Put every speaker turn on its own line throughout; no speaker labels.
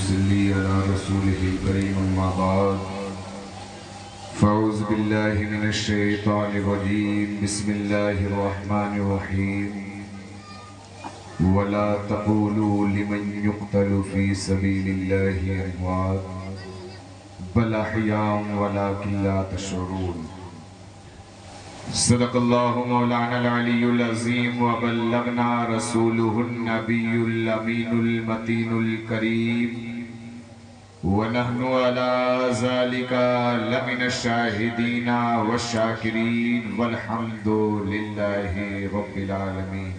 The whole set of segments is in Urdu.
يصلي على رسوله الكريم أما بعد فأعوذ بالله من الشيطان الرجيم بسم الله الرحمن الرحيم ولا تقولوا لمن يقتل في سبيل الله أموات بل أحياء ولكن لا تشعرون صدق الله مولانا العلي العظيم وبلغنا رسوله النبي الأمين المتين الكريم ونحن على ذلك لمن الشاهدين والشاكرين والحمد لله رب العالمين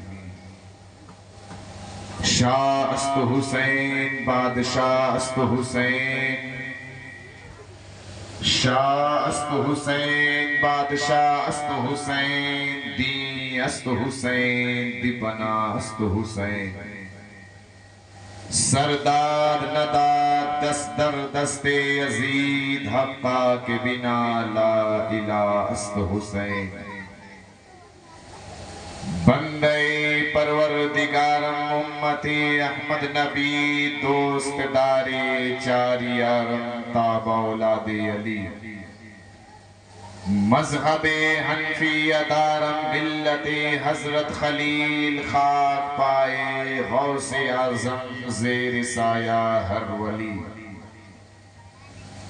شاہ است حسین بادشاہ است حسین شاہ است حسین بادشاہ است حسین دین است حسین دیبنا است حسین سردار نداد دست در دست یزید حقا کے بنا لا الہ است حسین بندے پروردگارم امتی احمد نبی دوست داری چاریارم تاب اولاد علی مذہب حنفی دارم ملت حضرت خلیل خاک پائے غوث اعظم زیر سایہ ہر ولی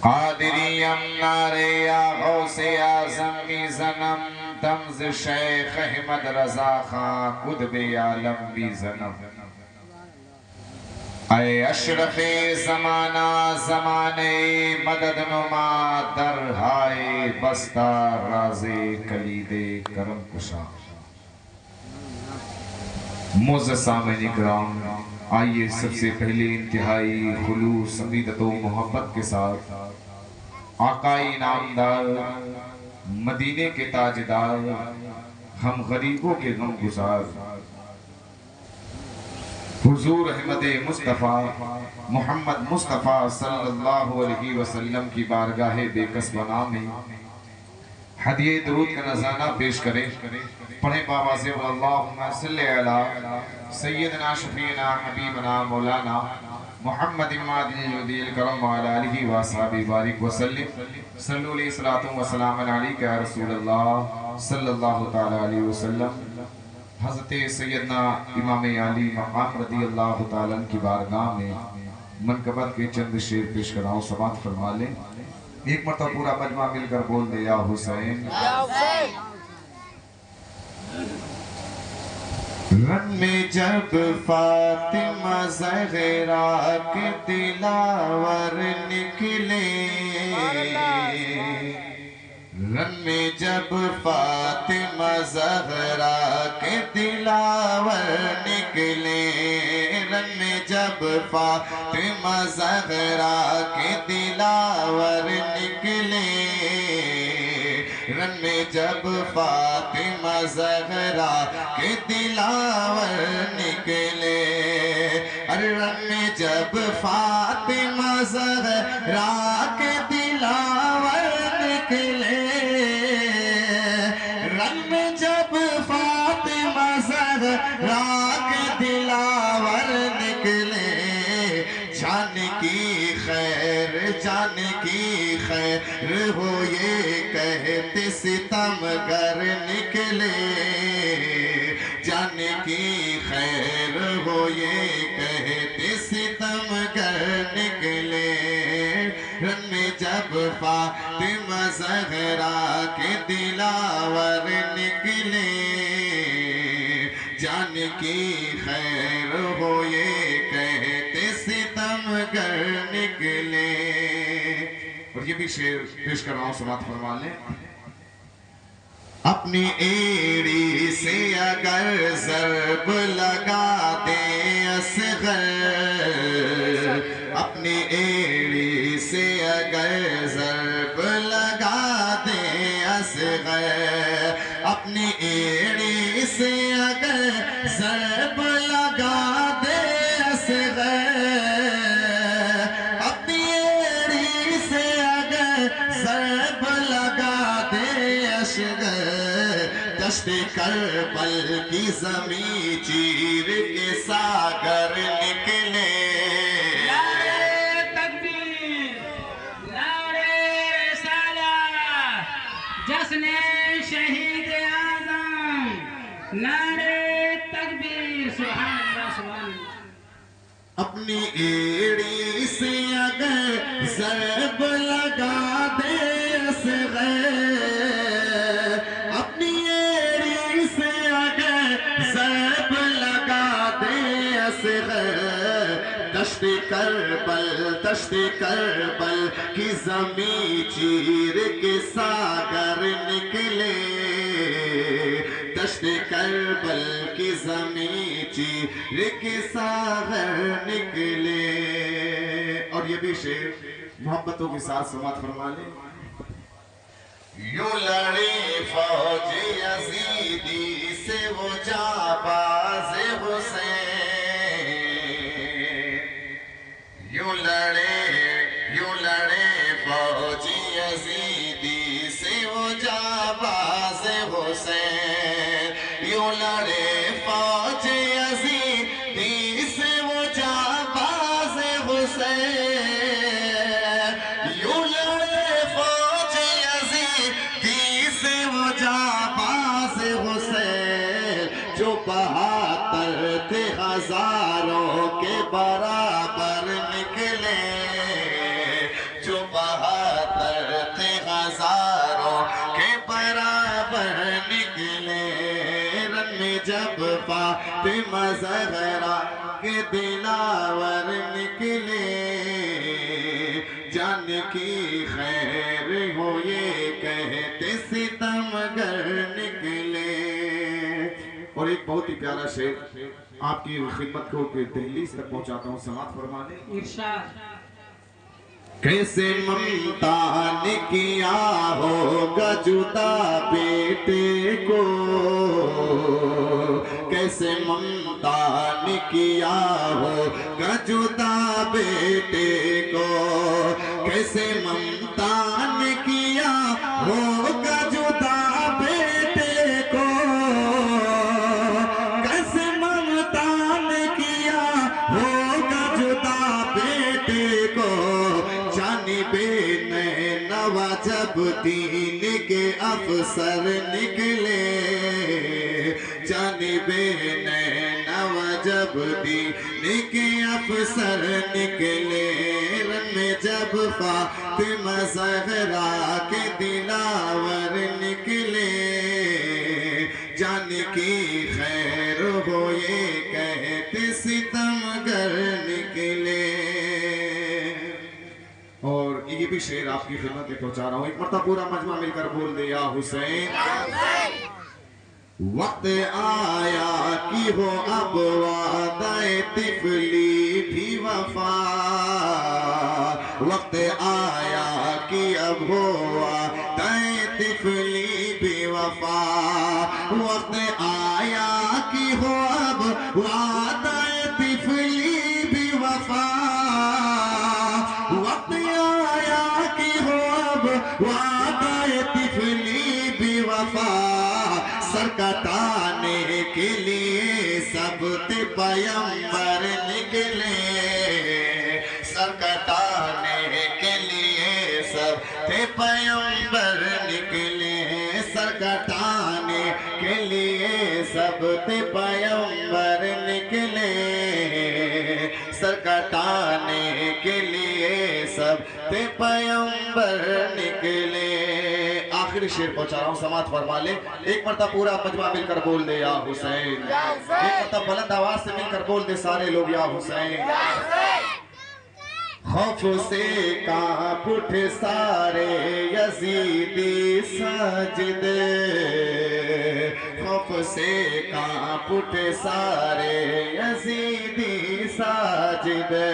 قادریم نارے یا غوث اعظم میزنم تمز شیخ احمد رضا خان قطب عالم بیزنم اے اشرف زمانہ زمانے مدد نما در ہائے بستہ راز کلید کرم کشا معزز سامعین اکرام آئیے سب سے پہلے انتہائی خلوص عقیدت و محبت کے ساتھ آقائی نامدار مدینے کے تاجدار ہم غریبوں کے غم گزار حضور احمد مصطفیٰ محمد مصطفیٰ صلی اللہ علیہ وسلم کی بارگاہ بے کسبنا میں ہدیہ درود کا نذرانہ پیش کریں پڑھیں بابا سے اللہم صلی علی سیدنا شفیعنا حبیبنا مولانا محمد المادی الکرم وعلی آلہ وصحبہ بارک وسلم صلو علیہ الصلوۃ والسلام علیک یا رسول اللہ صلی اللہ تعالی علیہ وسلم حضرت سیدنا امام علی مقام رضی اللہ تعالیٰ کی بارگاہ میں منقبت کے چند شعر پیش کراؤں سماعت فرما لیں ایک مرتبہ پورا مجمع مل کر بول دے یا حسین رن میں جب فاطمہ زہرا کے دلاور نکلے رن میں جب فاطمہ زہرا کے دلاور نکلے رن میں جب فاطمہ زہرا کے دلاور نکلے رن میں جب فاطمہ زہرا کے دلاور نکلے رن میں جب فاطمہ زہرا کے دلاور نکلے رن میں جب فاطمہ زہرا کے دلاور نکلے جان کی خیر ہو یہ کہتے ستم گر نکلے جان کی خیر ہو یہ کہتے ستم گر نکلے رن میں جب فاطمہ زہرا کے دلاور نکلے جان کی خیر ہو یہ کہتے ستم گر نکلے اور یہ بھی شعر پیش کر رہا ہوں سماعت فرما لیں اپنی ایڑی سے اگر ضرب لگا دے اصغر اپنی ایڑی سے اگر ضرب لگا دے اصغر اپنی ایڑی سے اگر ضرب لگا دے اصغر اپنی ایڑی سے اگر ضرب لگا دے اصغر دشت کربل کی زمین چیر کے ساگر نکلے
اپنی ایڑی سے اگر ضرب لگا دے اصغر، اپنی ایڑی سے اگر ضرب لگا دے اصغر، دشت کربل کی زمین چیر کے ساگر نکلے، دشت کربل کی زمین چیر کے ساغر نکلے۔ اور یہ بھی شعر محبتوں کے ساتھ سماعت فرما لیں۔ یوں لڑے فوج یزیدی سے وہ جانباز حسین، یوں لڑے فوج یزیدی سے وہ جانباز حسین، یوں لڑے فوج یزیدی سے وہ جانباز حسین، یوں لڑے فوج یزیدی سے وہ جانباز حسین، جو 72 تھے ہزاروں کے برابر نکلے، جو 72 تھے ہزاروں کے برابر نکلے۔ رن میں جب فاطمہ زہرا کے دلاور نکلے، جان کی خیر ہو یہ کہتے ستمگر نکلے۔ اور ایک بہت ہی پیارا شعر آپ کی خدمت کو دہلیز تک پہنچاتا ہوں، سماعت فرما لیں۔ ارشاد۔ کیسے ممتا نے کیا ہوگا جدا بیٹے کو، کیسے ممتا نے کیا ہوگا جدا بیٹے کو، کیسے ممتا نے کیا ہوگا جدا بیٹے کو، کیسے ممتا نے کیا ہوگا جدا بیٹے کو، جانب نینوا جب دین کے افسر نکلے، جانب نینوا جب دین کے افسر نکلے، رن میں جب فاطمہ زہرا کے دلاور نکلے، جان کی خیر ہو یہ کہتے ستمگر نکلے۔ اور یہ بھی شعر آپ کی خدمت میں پہنچا رہا ہوں، ایک مرتبہ پورا مجمع مل کر بول دے یا حسین۔ وقت آیا کی ہو اب وعدہ طفلی بھی وفا، وقت آیا کی اب ہو وعدہ طفلی بھی وفا، وقت آیا کی ہو اب وعدہ طفلی بھی وفا، وقت آیا کی ہو اب وعدہ طفلی بھی وفا، سر کٹانے کے لیے سب تھے پیمبر نکلے، سر کٹانے کے لیے سب تھے پیمبر نکلے، سر کٹانے کے لیے سب تھے پیمبر نکلے، سر کٹانے کے لیے سب تھے پیمبر نکلے۔ آخری شعر پہنچا رہا ہوں، سماعت فرما لے۔ ایک مرتبہ پورا مجمع مل کر بول دے یا حسین، ایک مرتبہ بلند آواز سے مل کر بول دے سارے لوگ یا حسین۔ خوف سے کانپ اٹھے سارے یزیدی ساجدے، خوف سے کانپ اٹھے سارے یزیدی ساجدے،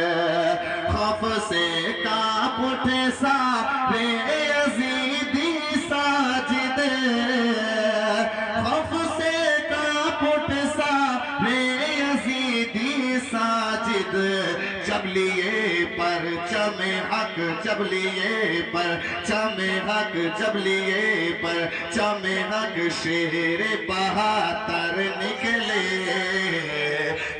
خوف سے کانپ اٹھے سارے یزیدی ساجدے، خوف سے کانپ اٹھے سارے یزیدی ساجد، جب لیے پرچم حق، جب لیے پرچم حق، جب لیے پرچم حق، شیر بہادر نکلے،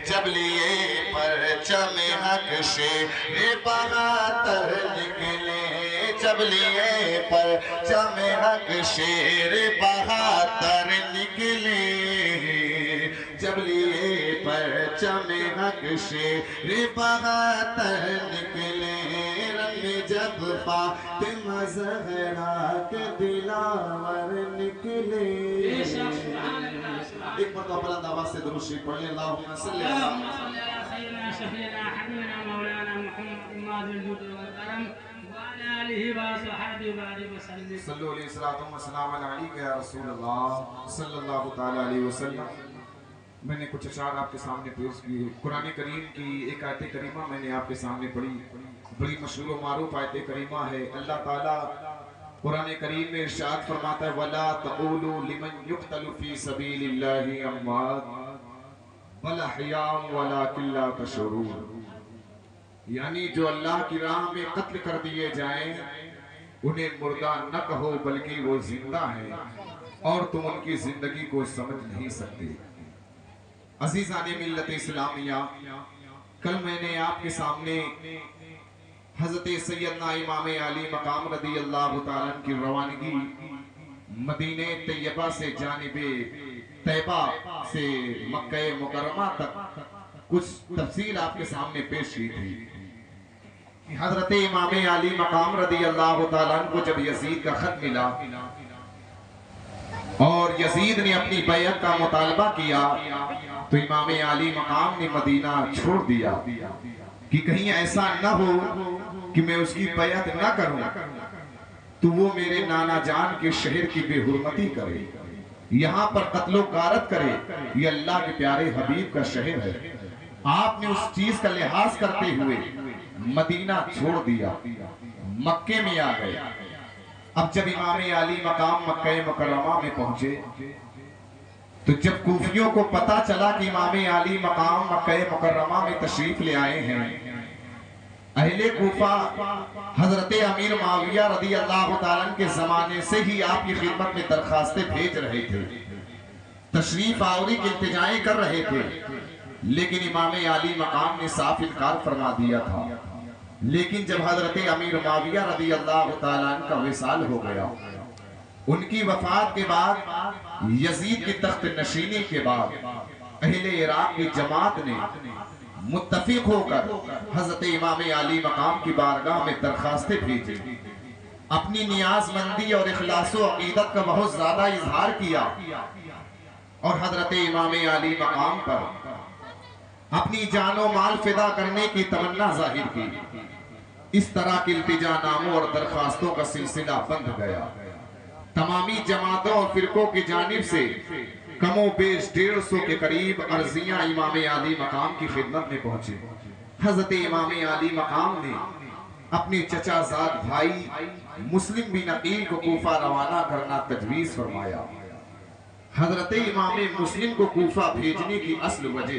جب لیے پرچم حق، شیر بہادر نکلے، جب لیے پرچم حق، شیر بہادر نکلے، جب لیے پرچم پرچم حق شیر بہتر نکلے رنگ جب فاطمہ زہرا کے دلاور نکلے. ایک مرتبہ بلند آواز سے درود شریف پڑھ لیں. اللہم صلی علی
سیدنا شفیعنا حبیبنا مولانا محمد ماضی الجود والکرم وعلی آلہ وصحبہ وبارک وسلم.
صلو علیہ الصلوۃ والسلام علیک یا رسول اللہ صلی اللہ تعالی علیہ وسلم. میں نے کچھ اشعار آپ کے سامنے پیش کیے. قرآن کریم کی ایک آیت کریمہ میں نے آپ کے سامنے پڑھی. بڑی مشہور و معروف آیت کریمہ ہے. اللہ تعالیٰ قرآن کریم میں ارشاد فرماتا ہے وَلَا تَقُولُوا لِمَنْ يُقْتَلُ فِي سَبِيلِ اللَّهِ أَمْوَاتٌ بَلْ أَحْيَاءٌ وَلَٰكِن لَّا تَشْعُرُونَ. یعنی جو اللہ کی راہ میں قتل کر دیے جائیں انہیں مردہ نہ کہو بلکہ وہ زندہ ہیں اور تم ان کی زندگی کو سمجھ نہیں سکتے. عزیزان ملت اسلامیہ، کل میں نے آپ کے سامنے حضرت سیدنا امام علی مقام رضی اللہ تعالیٰ کی روانگی مدینہ طیبہ سے جانب طیبہ سے مکہ مکرمہ تک کچھ تفصیل آپ کے سامنے پیش کی تھی. حضرت امام علی مقام رضی اللہ تعالیٰ کو جب یزید کا خط ملا اور یزید نے اپنی بیعت کا مطالبہ کیا تو امام علی مقام نے مدینہ چھوڑ دیا کہ کہیں ایسا نہ ہو کہ میں اس کی بیعت نہ کروں تو وہ میرے نانا جان کے شہر کی بے حرمتی کرے، یہاں پر قتل و غارت کرے. یہ اللہ کے پیارے حبیب کا شہر ہے. آپ نے اس چیز کا لحاظ کرتے ہوئے مدینہ چھوڑ دیا، مکے میں آ گئے. اب جب امام علی مقام مکہ مکرمہ میں پہنچے تو جب کوفیوں کو پتا چلا کہ امام علی مقام مکہ مکرمہ میں تشریف لے آئے ہیں، اہل کوفہ حضرت امیر معاویہ رضی اللہ تعالیٰ کے زمانے سے ہی آپ کی خدمت میں درخواستیں بھیج رہے تھے، تشریف آوری کی التجائیں کر رہے تھے، لیکن امام علی مقام نے صاف انکار فرما دیا تھا. لیکن جب حضرت امیر معاویہ رضی اللہ تعالیٰ کا وصال ہو گیا، ان کی وفات کے بعد یزید کی تخت نشینی کے بعد اہل عراق کی جماعت نے متفق ہو کر حضرت امام علی مقام کی بارگاہ میں درخواستیں بھیجی، اپنی نیاز مندی اور اخلاص و عقیدت کا بہت زیادہ اظہار کیا اور حضرت امام علی مقام پر اپنی جان و مال فدا کرنے کی تمنا ظاہر کی. اس طرح کی التجا ناموں اور درخواستوں کا سلسلہ بند گیا. تمامی جماعتوں اور فرقوں کی جانب سے کم و بیش 150 کے قریب عرضیاں امام علی مقام کی خدمت میں پہنچے. حضرت امام علی مقام نے اپنے چچا زاد بھائی مسلم بن عقیل کو کوفہ روانہ کرنا تجویز فرمایا. حضرت امام مسلم کو کوفہ بھیجنے کی اصل وجہ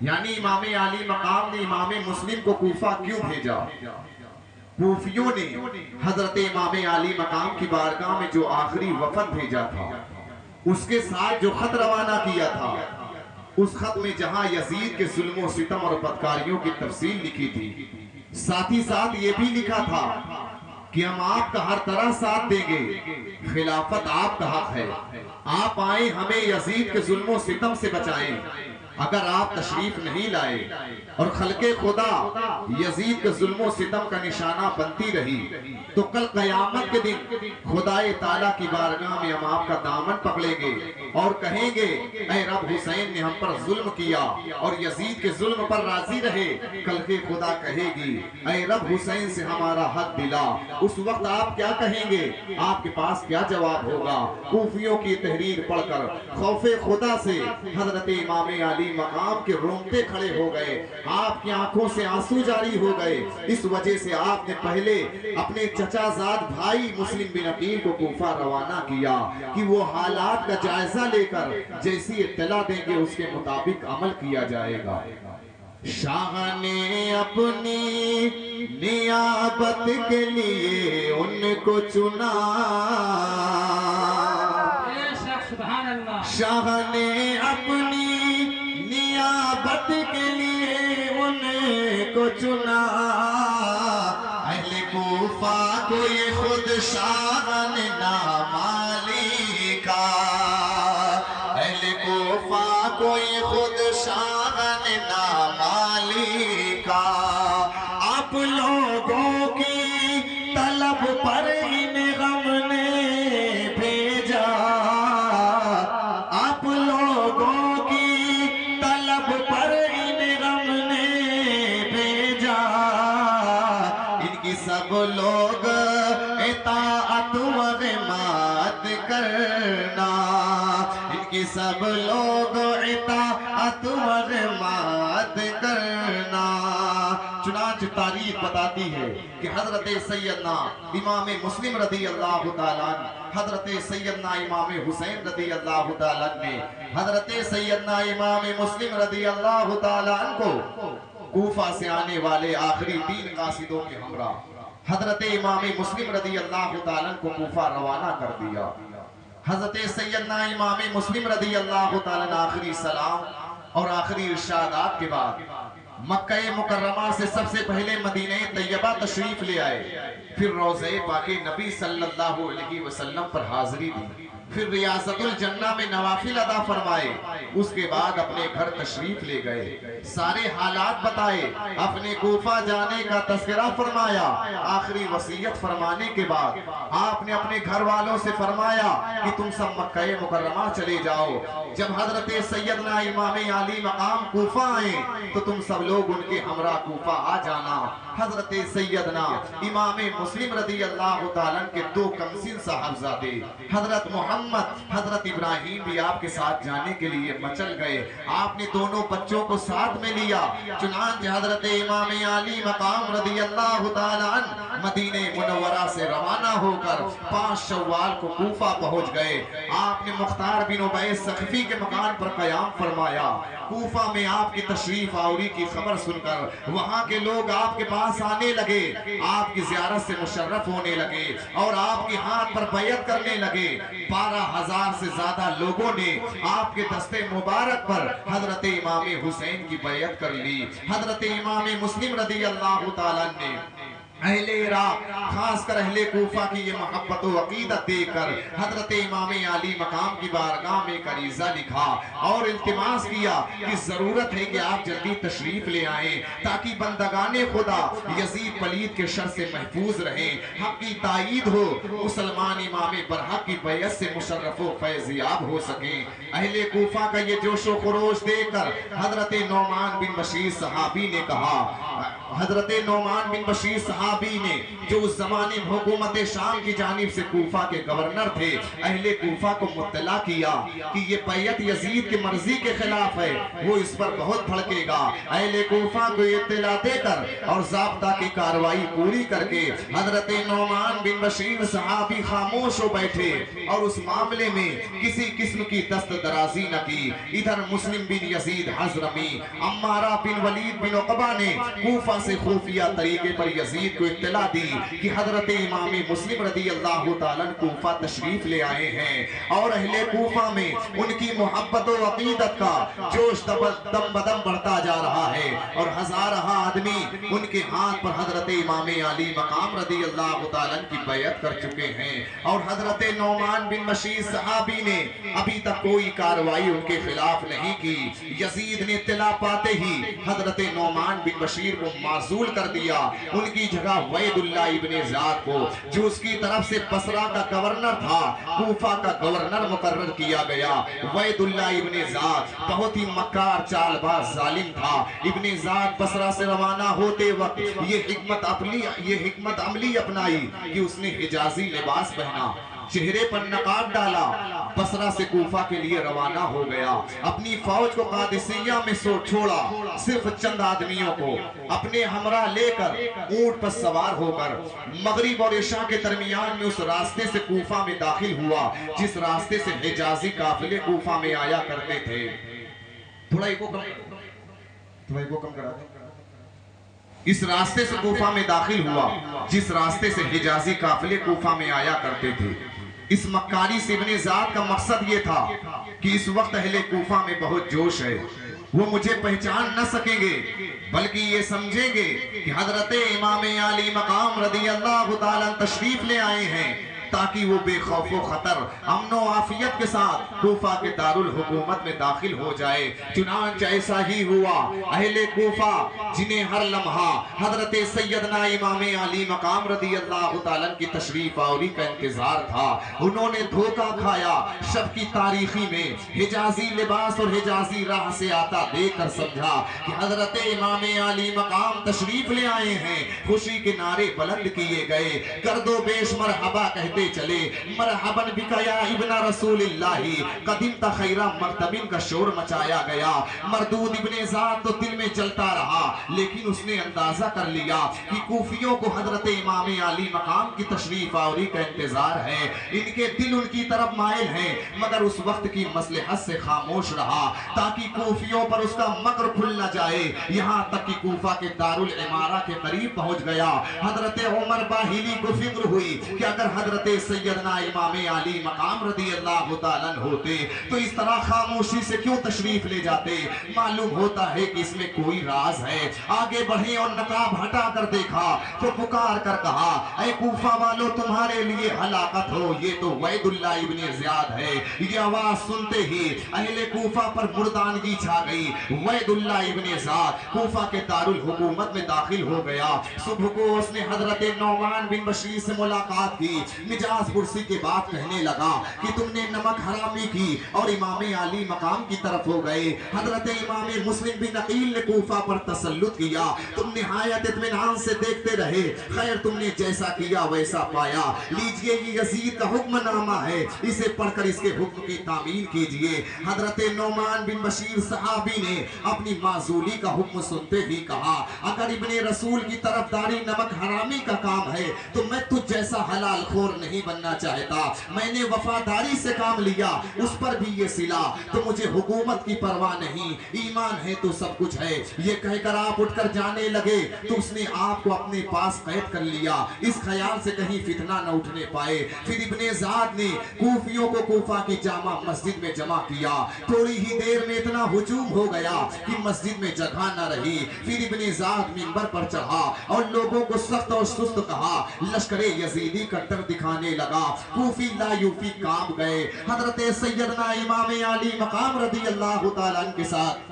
یعنی امام علی مقام نے امام مسلم کو کوفہ کیوں بھیجا؟ کوفیوں نے حضرت امام علی مقام کی بارگاہ میں جو آخری وفد بھیجا تھا اس کے ساتھ جو خط روانہ کیا تھا، اس خط میں جہاں یزید کے ظلم و ستم اور بدکاریوں کی تفصیل لکھی تھی، ساتھ ہی ساتھ یہ بھی لکھا تھا کہ ہم آپ کا ہر طرح ساتھ دیں گے، خلافت آپ کا حق ہے، آپ آئیں ہمیں یزید کے ظلم و ستم سے بچائیں. اگر آپ تشریف نہیں لائے اور خلق خدا یزید کے ظلم و ستم کا نشانہ بنتی رہی تو کل قیامت کے دن خدا تعالیٰ کی بارگاہ میں ہم آپ کا دامن پکڑیں گے اور کہیں گے اے رب حسین نے ہم پر ظلم کیا اور یزید کے ظلم پر راضی رہے. خلق خدا کہے گی اے رب حسین سے ہمارا حق دلا. اس وقت آپ کیا کہیں گے؟ آپ کے پاس کیا جواب ہوگا؟ کوفیوں کی تحریر پڑھ کر خوف خدا سے حضرت امام علی مقام کے رونگٹے کھڑے ہو گئے، آپ کی آنکھوں سے آنسو جاری ہو گئے. اس وجہ سے آپ نے پہلے اپنے چچا زاد بھائی مسلم بن عقیل کو کوفہ روانہ کیا کہ وہ حالات کا جائزہ لے کر جیسی اطلاع دیں گے اس کے مطابق عمل کیا جائے گا. شاہ نے اپنی نیابت کے لیے ان کو چنا، شاہ نے اپنی نیابت کے لیے ان کو چنا. اہل کوفہ کو یہ خود شاہ نے نام لکھا، اہل کوفہ کو یہ خود شاہ نے
آپ لوگوں کی طلب پر ان غم نے بھیجا، آپ لوگوں کی طلب پر ان غم نے بھیجا، ان کی سب لوگ اطاعت و غمات کرنا، ان کی سب لوگ اطاعت و غمات کرنا۔ چنانچہ تاریخ بتاتی ہے کہ حضرت سیدنا امام مسلم رضی اللہ تعالیٰ عنہ، حضرت سیدنا امام حسین رضی اللہ تعالیٰ عنہ نے حضرت سیدنا امام مسلم رضی اللہ تعالیٰ عنہ کو کوفہ سے آنے والے آخری 3 قاصدوں کے ہمراہ حضرت امام مسلم رضی اللہ تعالیٰ عنہ کو کوفہ روانہ کر دیا۔ حضرت سیدنا امام مسلم رضی اللہ تعالیٰ عنہ آخری سلام اور آخری ارشادات کے بعد مکہ مکرمہ سے سب سے پہلے مدینہ طیبہ تشریف لے آئے، پھر روضہ پاک نبی صلی اللہ علیہ وسلم پر حاضری دی، پھر ریاضت الجنہ میں نوافل ادا فرمائے، اس کے بعد اپنے گھر تشریف لے گئے، سارے حالات بتائے، اپنے کوفہ جانے کا تذکرہ فرمایا، آخری وصیت فرمانے کے بعد آپ نے اپنے گھر والوں سے فرمایا کہ تم سب مکہ مکرمہ چلے جاؤ، جب حضرت سیدنا امام علی مقام کوفہ آئیں تو تم سب لوگ ان کے ہمراہ کوفہ آ جانا۔ حضرت سیدنا امام مسلم رضی اللہ تعالیٰ کے 2 کمسن صاحبزادے حضرت محمد حضرت ابراہیم بھی آپ کے ساتھ جانے کے لیے مچل گئے، آپ نے دونوں بچوں کو ساتھ میں لیا، چنانچہ حضرت امام علی مقام رضی اللہ تعالیٰ عنہ مدینہ منورہ سے روانہ ہو کر 5 شوال کو کوفہ پہنچ گئے۔ آپ نے مختار بن عبید ثقفی کے مکان پر قیام فرمایا، کوفہ میں آپ کی تشریف آوری کی خبر سن کر وہاں کے لوگ آپ کے پاس آنے لگے، آپ کی زیارت سے مشرف ہونے لگے اور آپ کے ہاتھ پر بیعت کرنے لگے۔ 12,000 سے زیادہ لوگوں نے آپ کے دستے مبارک پر حضرت امام حسین کی بیعت کر لی۔ حضرت امام مسلم رضی اللہ تعالیٰ نے اہل عراق خاص کر اہل کوفہ کی یہ محبت و عقیدت دیکھ کر حضرت امام علی مقام کی بارگاہ میں ایک عریضہ لکھا اور التماس کیا کہ ضرورت ہے کہ آپ جلدی تشریف لے آئیں تاکہ بندگان خدا یزید پلید کے شر سے محفوظ رہیں، حق کی تائید ہو، مسلمان امام برحق کی بیعت سے مشرف و فیضیاب ہو سکیں۔ اہل کوفہ کا یہ جوش و خروش دیکھ کر حضرت نعمان بن بشیر صحابی نے کہا، حضرت نعمان بن بشیر صحابی نے جو اس زمانے حکومت شام کی جانب سے کوفہ کے گورنر تھے، اہل کوفہ کو مطلع کیا کہ یہ بیعت یزید کی مرضی کے خلاف ہے، وہ اس پر بہت بھڑکے گا۔ اہل کوفہ کو اطلاع دے کر اور ضابطہ کی کاروائی پوری کر کے حضرت نعمان بن بشیر صحابی خاموش ہو بیٹھے اور اس معاملے میں کسی قسم کی دست درازی نہ کی۔ ادھر مسلم بن یزید حضرمی، عمارہ بن ولید بن عقبہ نے کوفہ سے خفیہ طریقے پر یزید کو اطلاع دی کہ حضرت امام مسلم رضی اللہ تعالیٰ کوفہ تشریف لے آئے ہیں اور اہل کوفہ میں ان کی محبت و عقیدت کا جوش دم بدم بڑھتا جا رہا ہے اور ہزارہ آدمی ان کے ہاتھ پر حضرت امام علی مقام رضی اللہ تعالیٰ کی بیعت کر چکے ہیں اور حضرت نعمان بن بشیر صحابی نے ابھی تک کوئی کاروائی ان کے خلاف نہیں کی۔ یزید نے اطلاع پاتے ہی حضرت نعمان بن بشیر کو معزول کر دیا، ان کی جگہ وید اللہ ابن زیاد کو جو اس کی طرف سے بصرہ کا گورنر تھا کوفہ کا گورنر مقرر کیا گیا۔ وید اللہ ابن زیاد بہت ہی مکار چال باز ظالم تھا۔ ابن زیاد بصرہ سے روانہ ہوتے وقت یہ حکمت عملی اپنائی کہ اس نے حجازی لباس پہنا، چہرے پر نقاب ڈالا، بصرہ سے کوفہ کے لیے روانہ ہو گیا، اپنی فوج کو قادسیہ میں چھوڑا، صرف چند آدمیوں کو اپنے ہمراہ لے کر اونٹ پر سوار ہو کر مغرب اور عشاء کے درمیان میں اس راستے سے کوفہ میں داخل ہوا جس راستے سے حجازی قافلے کوفہ میں آیا کرتے تھے۔ تھوڑا ایکو کم کرا دیں۔ اس راستے سے کوفہ میں داخل ہوا جس راستے سے حجازی قافلے کوفہ میں آیا کرتے تھے۔ اس مکاری سے ابن زیاد کا مقصد یہ تھا کہ اس وقت اہل کوفہ میں بہت جوش ہے، وہ مجھے پہچان نہ سکیں گے بلکہ یہ سمجھیں گے کہ حضرت امام علی مقام رضی اللہ تعالیٰ تشریف لے آئے ہیں،
تاکہ وہ بے خوف و خطر امن و عافیت کے ساتھ کوفہ کے دارالحکومت میں داخل ہو جائے۔ چنانچہ ایسا ہی ہوا۔ اہل کوفہ جنہیں ہر لمحہ حضرت سیدنا امام علی مقام رضی اللہ تعالیٰ کی تشریف آوری کا انتظار تھا، انہوں نے دھوکہ کھایا۔ شب کی تاریخی میں حجازی لباس اور حجازی راہ سے آتا دیکھ کر سمجھا کہ حضرت امام علی مقام تشریف لے آئے ہیں۔ خوشی کے نعرے بلند کیے گئے، گرد و بیش مرحبا کہتے چلے۔ مرحباً بکا یا ابن رسول اللہ، قدمت خیرہ مکتبن کا شور مچایا گیا۔ مردود ابن ذات تو دل میں جلتا رہا، لیکن اس نے اندازہ کر لیا کہ کوفیوں کو حضرت امام علی مقام کی تشریف آوری کا انتظار ہے، ان کے دل ان کی طرف مائل ہیں، مگر اس وقت کی مصلحت سے خاموش رہا تاکہ کوفیوں پر اس کا مکر کھل نہ جائے۔ یہاں تک کہ کوفہ کے دارالعمارہ کے قریب پہنچ گیا۔ حضرت عمر باہلی کو فکر ہوئی کہ اگر حضرت سیدنا امام علی مقام رضی اللہ تعالیٰ ہوتے تو اس طرح خاموشی سے کیوں تشریف لے جاتے؟ معلوم ہوتا ہے کہ اس میں کوئی راز ہے۔ آگے بڑھے اور نقاب ہٹا کر دیکھا تو پکار کر کہا، اے کوفہ والو تمہارے لیے ہلاکت ہو، یہ تو وید اللہ ابن زیاد ہے۔ یہ آواز سنتے ہی اہل کوفہ پر مردانگی چھا گئی۔ وید اللہ ابن زیاد کوفہ کے دارالحکومت میں داخل ہو گیا۔ صبح کو اس نے حضرت نعمان بن بشیر سے ملاقات کی، مجاز پرسی کے بعد کہنے لگا کہ تم نے نمک حرامی کی اور امام علی مقام کی طرف ہو گئے۔ حضرت امام مسلم بن عقیل نے کوفہ پر تسلط کیا، تم نہایت اطمینان سے دیکھتے رہے، خیر تم نے جیسا کیا ویسا پایا۔ لیجئے یہ یزید کا حکم نامہ ہے، اسے پڑھ کر اس کے حکم کی تعمیل کیجئے۔ حضرت نعمان بن بشیر صحابی نے اپنی معزولی کا حکم سنتے ہی کہا، اگر ابن رسول کی طرفداری نمک حرامی کا کام ہے تو میں تجھ جیسا حلال خور نہیں بننا چاہتا۔ میں نے وفاداری سے کام لیا، اس پر بھی یہ صلہ، تو مجھے حکومت کی پرواہ نہیں، ایمان ہے تو سب کچھ ہے۔ یہ کہہ کر آپ اٹھ کر جانے لگے تو اس نے آپ کو اپنے پاس قید کر لیا، اس خیال سے کہیں فتنہ نہ اٹھنے پائے۔ پھر ابن زیاد نے کوفیوں کو کوفہ کی جامع مسجد میں جمع کیا۔ تھوڑی ہی دیر میں اتنا ہجوم ہو گیا کہ مسجد میں جگہ نہ رہی۔ پھر ابن زیاد منبر پر چڑھا اور لوگوں کو سخت اور سست کہا، لشکر یزیدی کا ڈر دکھانے لگا۔ کوفی لا یوفی کانپ گئے۔ حضرت سیدنا امام علی مقام رضی اللہ تعالیٰ عنہ کے ساتھ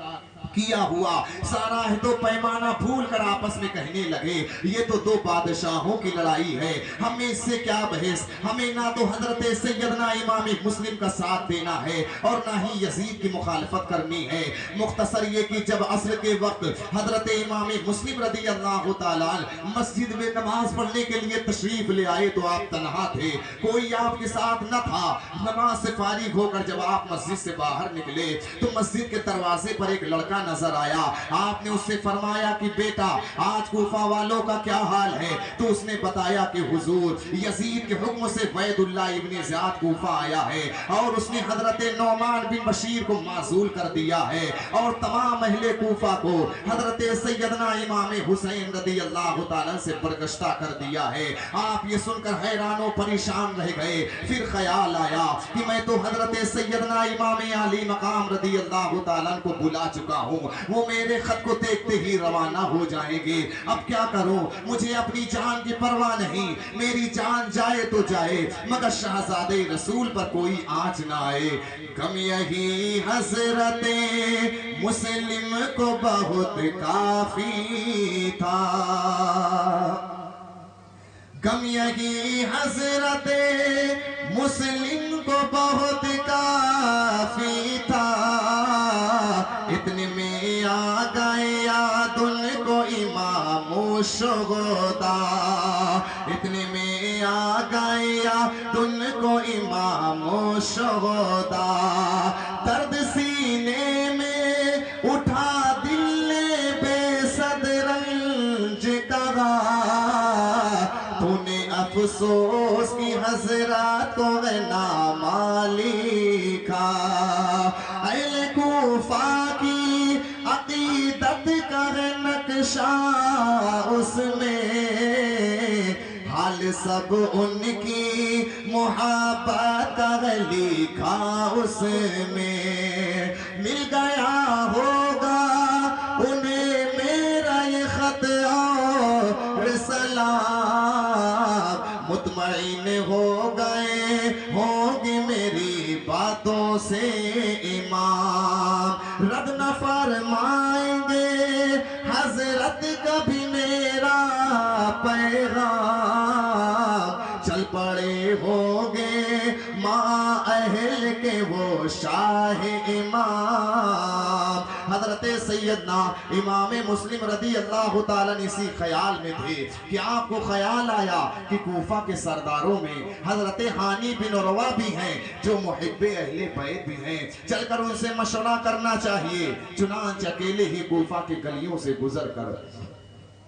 کیا ہوا سارا عہد و پیمانہ بھول کر آپس میں کہنے لگے، یہ تو دو بادشاہوں کی لڑائی ہے، ہمیں اس سے کیا بحث؟ ہمیں نہ تو حضرت سیدنا امام مسلم کا ساتھ دینا ہے اور نہ ہی یزید کی مخالفت کرنی ہے۔ مختصر یہ کہ جب عصر کے وقت حضرت امام مسلم رضی اللہ تعالیٰ مسجد میں نماز پڑھنے کے لیے تشریف لے آئے تو آپ تنہا تھے، کوئی آپ کے ساتھ نہ تھا۔ نماز سے فارغ ہو کر جب آپ مسجد سے باہر نکلے تو مسجد کے دروازے پر ایک لڑکا نظر آیا۔ آپ نے اس سے فرمایا کہ بیٹا آج کوفہ والوں کا کیا حال ہے؟ تو اس نے بتایا کہ حضور یزید کے حکم سے وید اللہ ابن زیاد کوفہ آیا ہے اور اس نے حضرت نعمان بن بشیر کو معزول کر دیا ہے اور تمام اہل کوفہ کو حضرت سیدنا امام حسین رضی اللہ تعالیٰ سے برگشتہ کر دیا ہے۔ آپ یہ سن کر حیران و پریشان رہ گئے۔ پھر خیال آیا کہ میں تو حضرت سیدنا امام علی مقام رضی اللہ تعالیٰ کو بلا چکا ہوں، وہ میرے خط کو دیکھتے ہی روانہ ہو جائیں گے، اب کیا کروں؟ مجھے اپنی جان کی پرواہ نہیں، میری جان جائے تو جائے مگر شہزادے رسول پر کوئی آنچ نہ آئے۔ کم یہی حضرت مسلم کو بہت کافی تھا، کم یہی حضرت مسلم کو بہت کافی تھا، اتنے میں آ گئے یاد ان کو امام شہدا، اتنے میں آ گئے یاد ان کو امام شہدا، درد سینے میں اٹھا دل بے صد رنج کرا، تو نے افسوس کی حضرات کو نامہ لکھا، اہل کوفہ کی عقیدت کا نقشہ اس میں، حال سب ان کی محبت کا لکھا اس میں، مل گیا ہوگا انہیں میرا یہ خط اور سلام، مطمئن ہو گئے
سے امام رد نہ فرمائیں گے حضرت کبھی میرا پیغام چل پڑے ہوگے ماں اہل کے وہ شاہ امام حضرت سیدنا امام مسلم رضی اللہ تعالیٰ اسی خیال میں تھے کہ آپ کو خیال آیا کہ کوفہ کے سرداروں میں حضرت ہانی بن عروہ بھی ہیں جو محب اہل بیت بھی ہیں، چل کر ان سے مشورہ کرنا چاہیے۔ چنانچہ اکیلے ہی کوفہ کے گلیوں سے گزر کر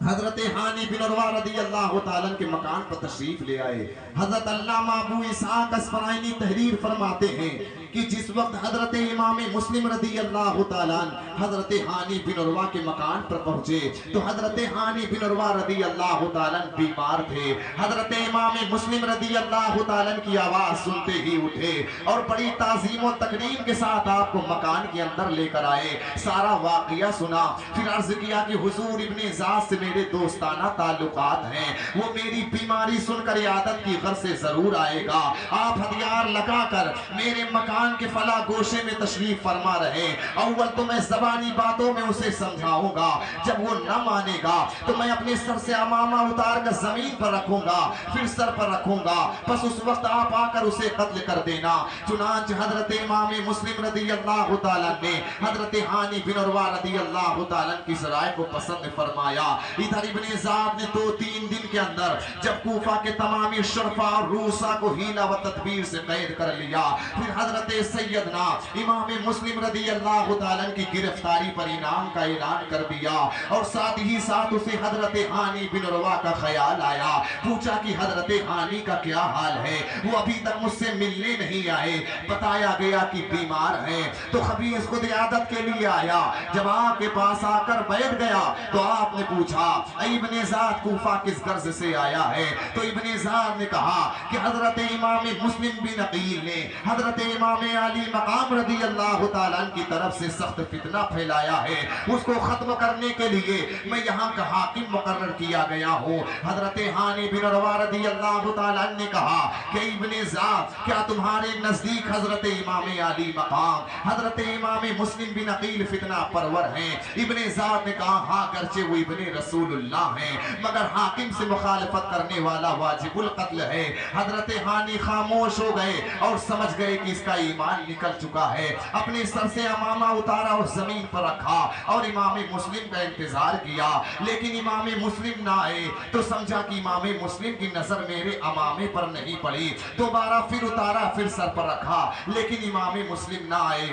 حضرت ہانی بن عروہ رضی اللہ تعالیٰ کے مکان پر تشریف لے آئے۔ حضرت علامہ ابو اسحاق اسفرائینی تحریر فرماتے ہیں کہ جس وقت حضرت امام مسلم رضی اللہ تعالیٰ حضرت ہانی بن عروہ کے مکان پر پہنچے تو حضرت ہانی بن عروہ رضی اللہ تعالیٰ بیمار تھے۔ حضرت امام مسلم رضی اللہ تعالیٰ کی آواز سنتے ہی اٹھے اور بڑی تعظیم و تکریم کے ساتھ آپ کو مکان کے اندر لے کر آئے، سارا واقعہ سنا، پھر عرض کیا کہ حضور ابن ذات سے میرے دوستانہ تعلقات ہیں، وہ میری بیماری سن کر عیادت کی غرض سے ضرور آئے گا، آپ ہتھیار لگا کر میرے مکان کے فلاں گوشے میں تشریف فرما رہے، اول تو میں زبانی باتوں میں اسے سمجھاؤں گا، جب وہ نہ مانے گا تو میں اپنے سر سے امامہ اتار کر زمین پر رکھوں گا، پھر سر پر رکھوں گا، بس اس وقت آپ آ کر اسے قتل کر دینا۔ چنانچہ حضرت امام مسلم رضی اللہ تعالیٰ نے حضرت ہانی بن عروہ رضی اللہ تعالیٰ کی رائے کو پسند فرمایا۔ ادھر ابن زاد نے 2-3 دن کے اندر جب کوفہ کے تمامی شرفاء اور روسا کو حیلہ و تدبیر سے قید کر لیا، پھر حضرت سیدنا امام مسلم رضی اللہ تعالیٰ کی گرفتاری پر انعام کا اعلان کر دیا، اور ساتھ ہی ساتھ اسے حضرت ہانی بن عروہ کا خیال آیا، پوچھا کہ حضرت ہانی کا کیا حال ہے، وہ ابھی تک مجھ سے ملنے نہیں آئے، بتایا گیا کہ بیمار ہیں، تو خبیث خود عیادت کے لیے آیا، جب آپ کے پاس آ کر بیٹھ گیا تو آپ نے پوچھا اے ابن زاد کوفہ کس غرض سے آیا ہے، تو ابن زاد نے کہا کہ حضرت امام مسلم بن عقیل نے حضرت امام علی مقام رضی اللہ تعالیٰ کی طرف سے سخت فتنہ پھیلایا ہے، اس کو ختم کرنے کے لیے میں یہاں کا حاکم مقرر کیا گیا ہوں۔ حضرت ہانی بن عروہ رضی اللہ تعالیٰ نے کہا کہ ابن زاد کیا تمہارے نزدیک حضرت امام علی مقام حضرت امام مسلم بن عقیل فتنہ پرور ہیں؟ ابن زاد نے کہا ہاں، گرچہ وہ ابن رسول اللہ ہیں مگر حاکم سے مخالفت کرنے والا واجب القتل ہے۔ حضرت ہانی خاموش ہو گئے اور سمجھ گئے کہ اس کا ایمان نکل چکا ہے، اپنے سر سے امامہ اتارا اور زمین پر رکھا اور امام مسلم کا انتظار کیا، لیکن امام مسلم نہ آئے تو سمجھا کہ امام مسلم کی نظر میرے امامے پر نہیں پڑی، دوبارہ پھر اتارا، پھر سر پر رکھا، لیکن امام مسلم نہ آئے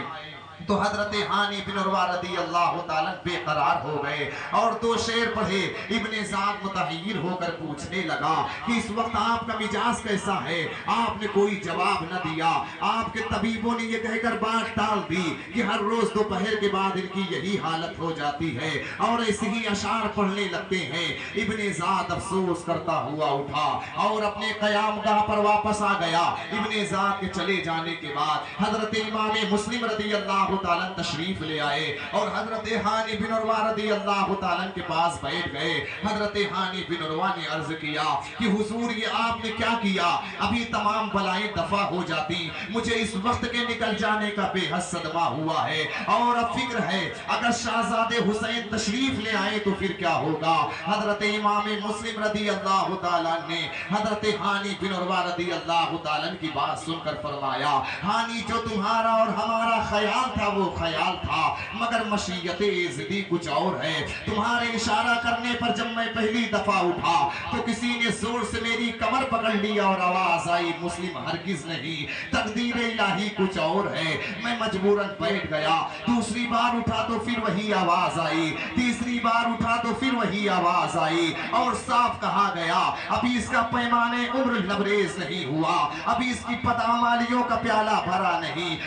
تو حضرت ہانی بن عروہ رضی اللہ تعالیٰ بے قرار ہو گئے اور 2 شعر پڑھے۔ ابن زاد متحیر ہو کر پوچھنے لگا کہ اس وقت آپ کا مزاج کیسا ہے؟ آپ نے کوئی جواب نہ دیا، آپ کے طبیبوں نے یہ کہہ کر بات ٹال دی کہ ہر روز دوپہر کے بعد ان کی یہی حالت ہو جاتی ہے اور ایسے ہی اشعار پڑھنے لگتے ہیں۔ ابن زاد افسوس کرتا ہوا اٹھا اور اپنے قیام گاہ پر واپس آ گیا۔ ابن زاد کے چلے جانے کے بعد حضرت امام مسلم رضی اللہ تعالیٰ تشریف لے آئے اور حضرت ہانی بن عروہ رضی اللہ تعالیٰ کے پاس بیٹھ گئے۔ حضرت ہانی بن عروہ نے عرض کیا کہ حضور یہ آپ نے کیا کیا؟ ابھی تمام بلائیں دفع ہو جاتی، مجھے اس وقت کے نکل جانے کا بے حد صدمہ ہوا ہے اور اب فکر ہے اگر شہزادے حسین تشریف لے آئے تو پھر کیا ہوگا؟ حضرت امام مسلم رضی اللہ تعالیٰ نے حضرت ہانی بن عروہ رضی اللہ تعالیٰ کی بات سن کر فرمایا ہانی جو تمہارا اور ہمارا خیال تھا وہ خیال تھا مگر مشیت ازدی کچھ اور ہے۔ تمہارے اشارہ کرنے پر جب میں پہلی دفعہ اٹھا تو کسی نے زور سے میری کمر پکڑ لیا اور آواز آئی مسلم ہرگز نہیں، تقدیر الہی کچھ اور ہے۔ میں مجبوراً بیٹھ گیا، دوسری بار اٹھا تو پھر وہی آواز آئی، تیسری بار اٹھا تو پھر وہی آواز آئی اور صاف کہا گیا ابھی اس کا پیمانے عمر لبریز نہیں ہوا، ابھی اس کی پتامالیوں کا پیالہ بھرا نہیں،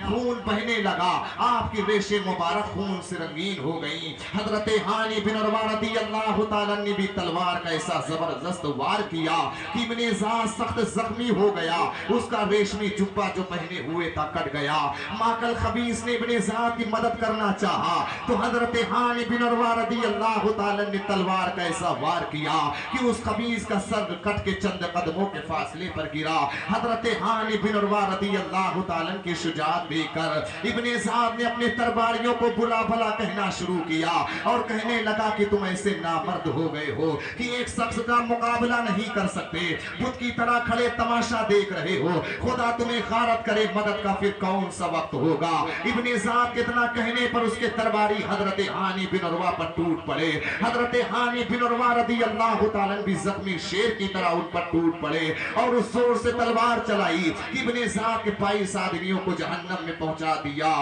خون بہنے لگا، آپ کی ریشیں مبارک خون سے رنگین ہو گئیں۔ حضرت ہانی بن عروہ رضی اللہ تعالیٰ نے بھی تلوار کا ایسا زبردست وار کیا کہ ابن زاد سخت زخمی ہو گیا، اس کا ریشمی جبہ جو پہنے ہوئے تھا کٹ گیا۔ ماکل خبیث نے ابن زاد کی مدد کرنا چاہا تو حضرت ہانی بن عروہ رضی اللہ تعالیٰ نے تلوار کا ایسا وار کیا کہ اس خبیث کا سر کٹ کے چند قدموں کے فاصلے پر گرا۔ حضرت ہانی بن عروہ رضی اللہ تعالیٰ کی شجاعت دیکھ کر ابن زاد نے اپنے درباریوں کو بلا بھلا کہنا شروع کیا اور کہنے لگا کہ تم ایسے نامرد ہو گئے ہو کہ ایک شخص کا مقابلہ نہیں کر سکتے، بت کی طرح کھڑے تماشا دیکھ رہے ہو، خدا تمہیں غارت کرے، مدد کا پھر کون سا وقت ہوگا۔ ابن زاد کتنا کہنے پر اس کے درباری حضرت ہانی بن عروہ پر ٹوٹ پڑے۔ حضرت ہانی بن عروہ رضی اللہ تعالیٰ بھی زخمی شیر کی طرح ان پر ٹوٹ پڑے اور اس زور سے تلوار چلائی کہ ابن زاد کے 22 آدمیوں کو جہنم میں پہنچا دیا۔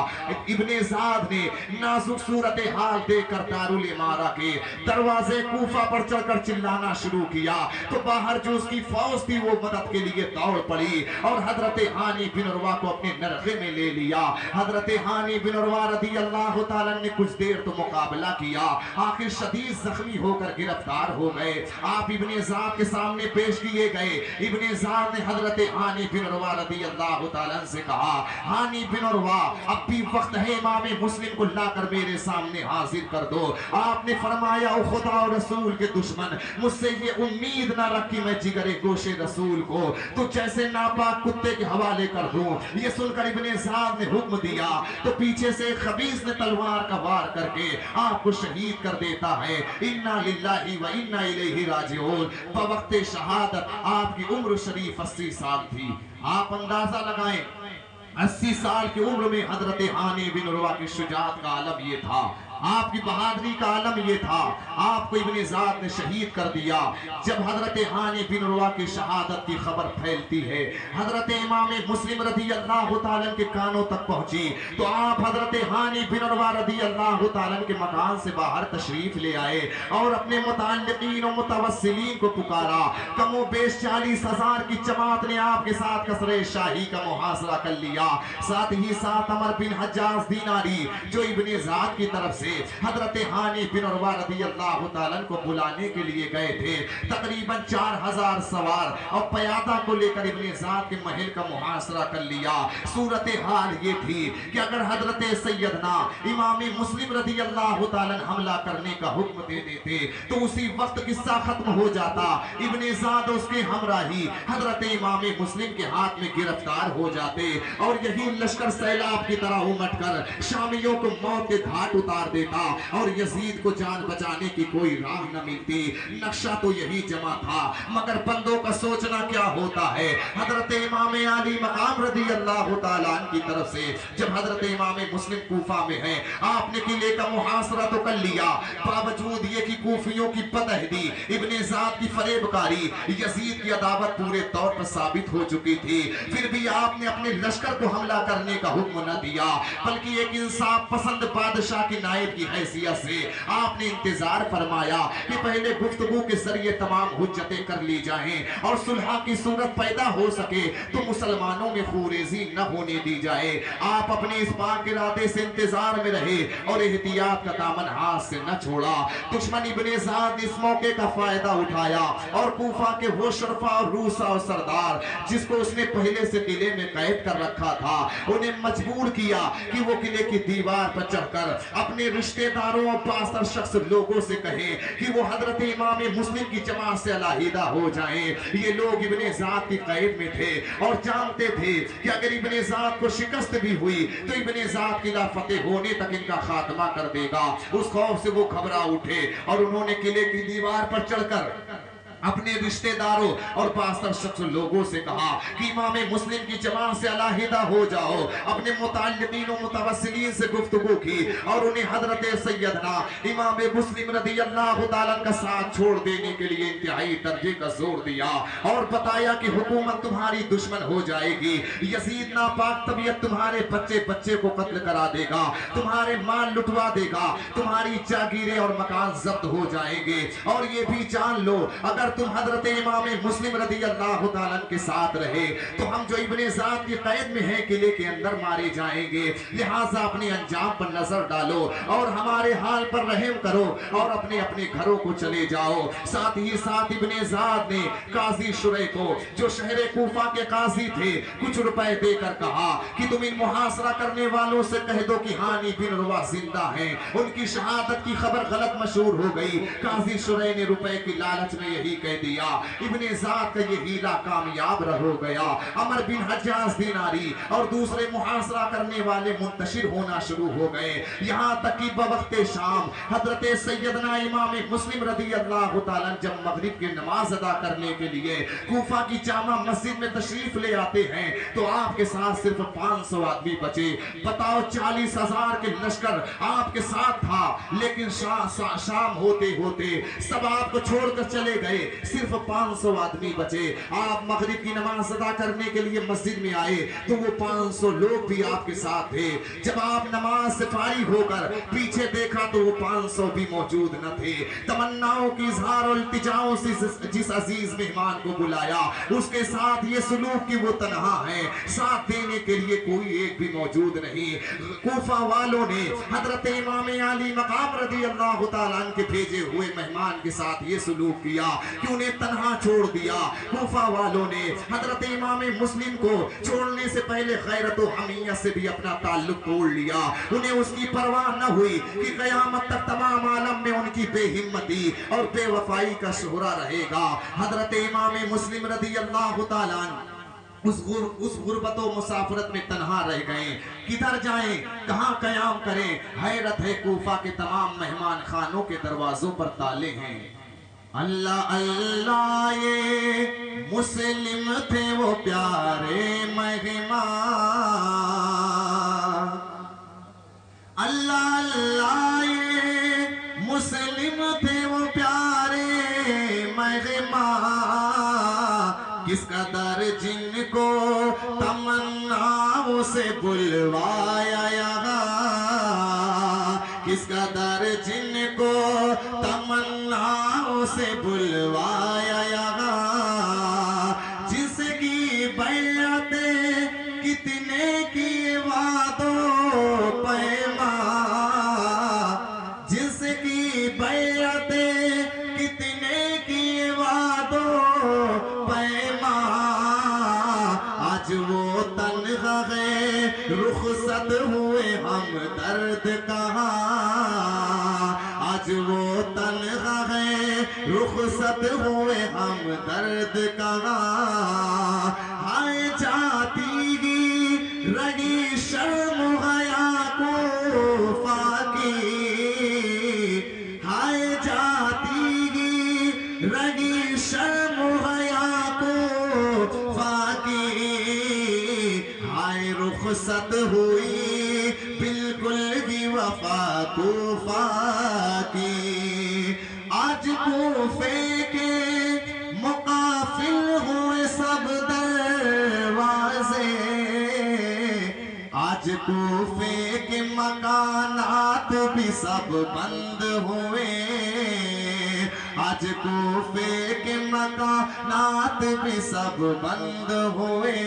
ابن زاد نے نازک صورتحال دیکھ کر دارالامارہ کے دروازے کوفہ پر چڑھ کر چلانا شروع کیا تو باہر جو اس کی فوج تھی وہ مدد کے لیے دوڑ پڑی اور حضرت ہانی بن عروہ کو اپنے نرغے میں لے لیا۔ حضرت ہانی بن عروہ رضی اللہ تعالیٰ نے کچھ دیر تو مقابلہ کیا، آخر شدید زخمی ہو کر گرفتار ہو گئے۔ آپ ابن زاد کے سامنے پیش کیے گئے۔ ابن زاد نے حضرت ہانی بن عروہ رضی اللہ تعالیٰ سے کہا، ہانی بن عروہ اب بھی وقت ہے، امام مسلم کو لا کر میرے سامنے حاضر کر دو۔ آپ نے فرمایا، او خدا اور رسول کے دشمن، مجھ سے یہ امید نہ رکھ کہ میں جگر گوشے رسول کو تو جیسے ناپاک کتے کے حوالے کر دوں۔ یہ سن کر ابن زاد نے حکم دیا تو پیچھے سے خبیث نے تلوار کا وار کر کے آپ کو شہید کر دیتا ہے۔ انا للہ و انا الیہ راجعون۔ بوقت شہادت آپ کی عمر شریف 80 سال تھی۔ آپ اندازہ لگائیں 80 سال کی عمر میں حضرت ہانی بن عروہ کی شجاعت کا عالم یہ تھا، آپ کی بہادری کا عالم یہ تھا۔ آپ کو ابن زاد نے شہید کر دیا۔ جب حضرت ہانی بن عروہ کی شہادت کی خبر پھیلتی ہے، حضرت امام مسلم رضی اللہ تعالیٰ کے کانوں تک پہنچی تو آپ حضرت ہانی بن عروہ رضی اللہ تعالیٰ کے مکان سے باہر تشریف لے آئے اور اپنے متعلقین و متوسلین کو پکارا۔ کم و بیش 40,000 کی جماعت نے آپ کے ساتھ قصر شاہی کا محاصرہ کر لیا۔ ساتھ ہی ساتھ عمر بن حجاز دیناری جو ابن زاد کی طرف سے حضرت ہانی بن عروہ رضی اللہ تعالیٰ کو بلانے کے لیے گئے تھے، تقریباً 4000 سوار اور پیادہ کو لے کر ابن زاد کے محل کا محاصرہ کر لیا۔ صورتحال یہ تھی کہ اگر حضرت سیدنا امام مسلم رضی اللہ تعالیٰ حملہ کرنے کا حکم دے دیتے تو اسی وقت قصہ ختم ہو جاتا، ابن زاد اس کے ہمراہی حضرت امام مسلم کے ہاتھ میں گرفتار ہو جاتے اور یہی لشکر سیلاب کی طرح امٹ کر شامیوں کو موت کے گھاٹ اتار دیتا اور یزید کو جان بچانے کی کوئی راہ نہ ملتی۔ نقشہ تو یہی جمع تھا، مگر بندوں کا سوچنا کیا ہوتا ہے۔ حضرت امام علی مقام رضی اللہ تعالیٰ عنہ کی طرف سے جب حضرت امام مسلم کوفہ میں ہیں، آپ نے قلعے کا محاصرہ تو کر لیا، باوجود یہ کہ کوفیوں کی بدعہدی، ابن زاد کی فریب کاری، یزید کی عداوت پورے طور پر ثابت ہو چکی تھی، پھر بھی آپ نے اپنے لشکر کو حملہ کرنے کا حکم نہ دیا، بلکہ ایک انصاف پسند بادشاہ کی نائب کی حیثیت سے آپ نے انتظار فرمایا کہ پہلے گفتگو کے ذریعے تمام حجتیں کر لی جائیں اور صلح کی صورت پیدا ہو سکے تو مسلمانوں میں خوریزی نہ ہونے دی جائے۔ آپ اپنے اس پاک ارادے سے انتظار میں رہے اور احتیاط کا دامن ہاتھ سے نہ چھوڑا۔ دشمن ابن زاد اس موقع کا فائدہ اٹھایا اور کوفہ کے وہ شرفا اور روسا اور سردار جس کو اس نے پہلے سے قلعے میں قید کر رکھا تھا، انہیں مجبور کیا کہ وہ قلعے کی دیوار پر چڑھ کر اپنے رشتہ داروں اور پاسر شخص لوگوں سے کہیں کہ وہ حضرت امام مسلم کی جماعت سے علیحدہ ہو جائیں۔ یہ لوگ ابن زاد کی قید میں تھے اور جانتے تھے کہ اگر ابن زاد کو شکست بھی ہوئی تو ابن زاد قلعہ فتح ہونے تک ان کا خاتمہ کر دے گا۔ اس خوف سے وہ گھبرا اٹھے اور انہوں نے قلعے کی دیوار پر چڑھ کر اپنے رشتہ داروں اور پاسر شخص لوگوں سے کہا کہ امام مسلم کی جماعت سے علیحدہ ہو جاؤ۔ اپنے متعلقین و متوسلین سے گفتگو کی اور انہیں حضرت سیدنا امام مسلم رضی اللہ تعالیٰ کا ساتھ چھوڑ دینے کے لیے انتہائی درجے کا زور دیا اور بتایا کہ حکومت تمہاری دشمن ہو جائے گی، یزید ناپاک طبیعت تمہارے بچے کو قتل کرا دے گا، تمہارے مال لٹوا دے گا، تمہاری جاگیریں اور مکان ضبط ہو جائیں گے، اور یہ بھی جان لو اگر اگر تم حضرت امام مسلم رضی اللہ تعالیٰ کے ساتھ رہے تو ہم جو ابن ذات کی قید میں ہیں قلعے کے اندر مارے جائیں گے، لہٰذا اپنے انجام پر نظر ڈالو اور ہمارے حال پر رحم کرو اور اپنے اپنے گھروں کو چلے جاؤ۔ ساتھ ہی ساتھ ابن ذات نے قاضی شرح کو جو شہر کوفہ کے قاضی تھے کچھ روپے دے کر کہا کہ تم ان محاصرہ کرنے والوں سے کہہ دو کہ ہانی بن عروہ زندہ ہیں، ان کی شہادت کی خبر غلط مشہور ہو گئی۔ قاضی شرح نے روپے کی لالچ میں یہی کہہ دیا، ابن ذات کا یہ ہیلا کامیاب ہو گیا۔ عمر بن حجاز دیناری اور دوسرے محاصرہ کرنے والے منتشر ہونا شروع ہو گئے، یہاں تک کہ بوقت شام حضرت سیدنا امام مسلم رضی اللہ تعالیٰ جب مغرب کی نماز ادا کرنے کے لیے کوفہ کی جامع مسجد میں تشریف لے آتے ہیں تو آپ کے ساتھ صرف 500 آدمی بچے۔ بتاؤ 40,000 کے لشکر آپ کے ساتھ تھا، لیکن شام ہوتے ہوتے سب آپ کو چھوڑ کر چلے گئے، صرف 500 آدمی بچے۔ آپ مغرب کی نماز ادا کرنے کے لیے مسجد میں آئے تو وہ 500 لوگ بھی آپ کے ساتھ تھے۔ جب آپ نماز سے فارغ ہو کر پیچھے دیکھا تو وہ 500 بھی موجود نہ تھے۔ تمناؤں کی اظہار اور التجاؤں سے جس عزیز مہمان کو بلایا اس کے ساتھ یہ سلوک کہ وہ تنہا ہے، ساتھ دینے کے لیے کوئی ایک بھی موجود نہیں۔ کوفہ والوں نے حضرت امام علی مقام رضی اللہ تعالیٰ عنہ کے بھیجے ہوئے مہمان کے ساتھ یہ سلوک کیا کہ انہیں تنہا چھوڑ دیا۔ کوفہ والوں نے حضرت امام مسلم کو چھوڑنے سے پہلے غیرت و حمیت سے بھی اپنا تعلق توڑ لیا، انہیں اس کی پرواہ نہ ہوئی کہ قیامت تک تمام عالم میں ان کی بے ہمتی اور بے وفائی کا شہرہ رہے گا۔ حضرت امام مسلم رضی اللہ تعالیٰ عنہ اس غربت و مسافرت میں تنہا رہ گئے، کدھر جائیں، کہاں قیام کریں۔ حیرت ہے کوفہ کے تمام مہمان خانوں کے دروازوں پر تالے ہیں۔ اللہ اللہ یہ مسلم تھے وہ پیارے مہمان، اللہ اللہ یہ مسلم تھے وہ پیارے مہمان، کس قدر جن کو تمناؤں سے بلوایا یہاں، کس قدر جن کو تمناؤں سے بلوایا یہاں، جس کی بیعتیں کتنے کی وعدوں پیمان، جس کی بیعتیں کتنے کی وعدوں پیمان، آج وہ تنہا ہے رخصت ہوئے ہم درد کہاں، آج وہ تنہا ہے رخصت ہوئے ہم درد کہاں، ہائے جاتی گی رہی شرم حیا کوفہ کی، ہائے جاتی گی رہی شرم حیا کوفہ کی، ہائے رخصت ہوئی بالکل ہی وفا کوفہ کی، آج کوفے کے مقافل ہوئے سب دروازے، آج کوفے کے مکانات بھی سب بند ہوئے، آج کوفے کے مکانات بھی سب بند ہوئے،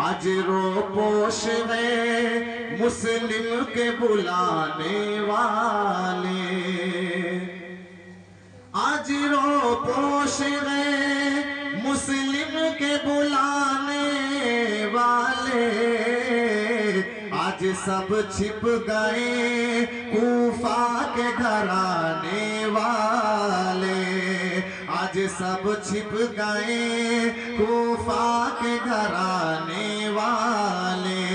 آج رو پوش ہے مسلم کے بلانے والے، آج رو پوش ہے مسلم کے بلانے والے، آج سب چھپ گئے کوفہ کے گھرانے والے، آج سب چھپ گئے کوفہ کے گھرانے والے،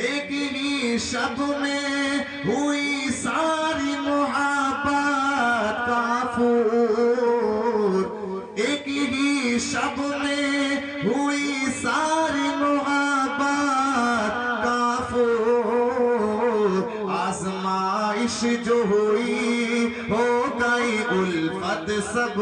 ایک ہی شب میں ہوئی ساری محبت کافور، ایک ہی شب میں ہوئی ساری محبت کافور، آزمائش جو ہوئی ہو گئی الفت سب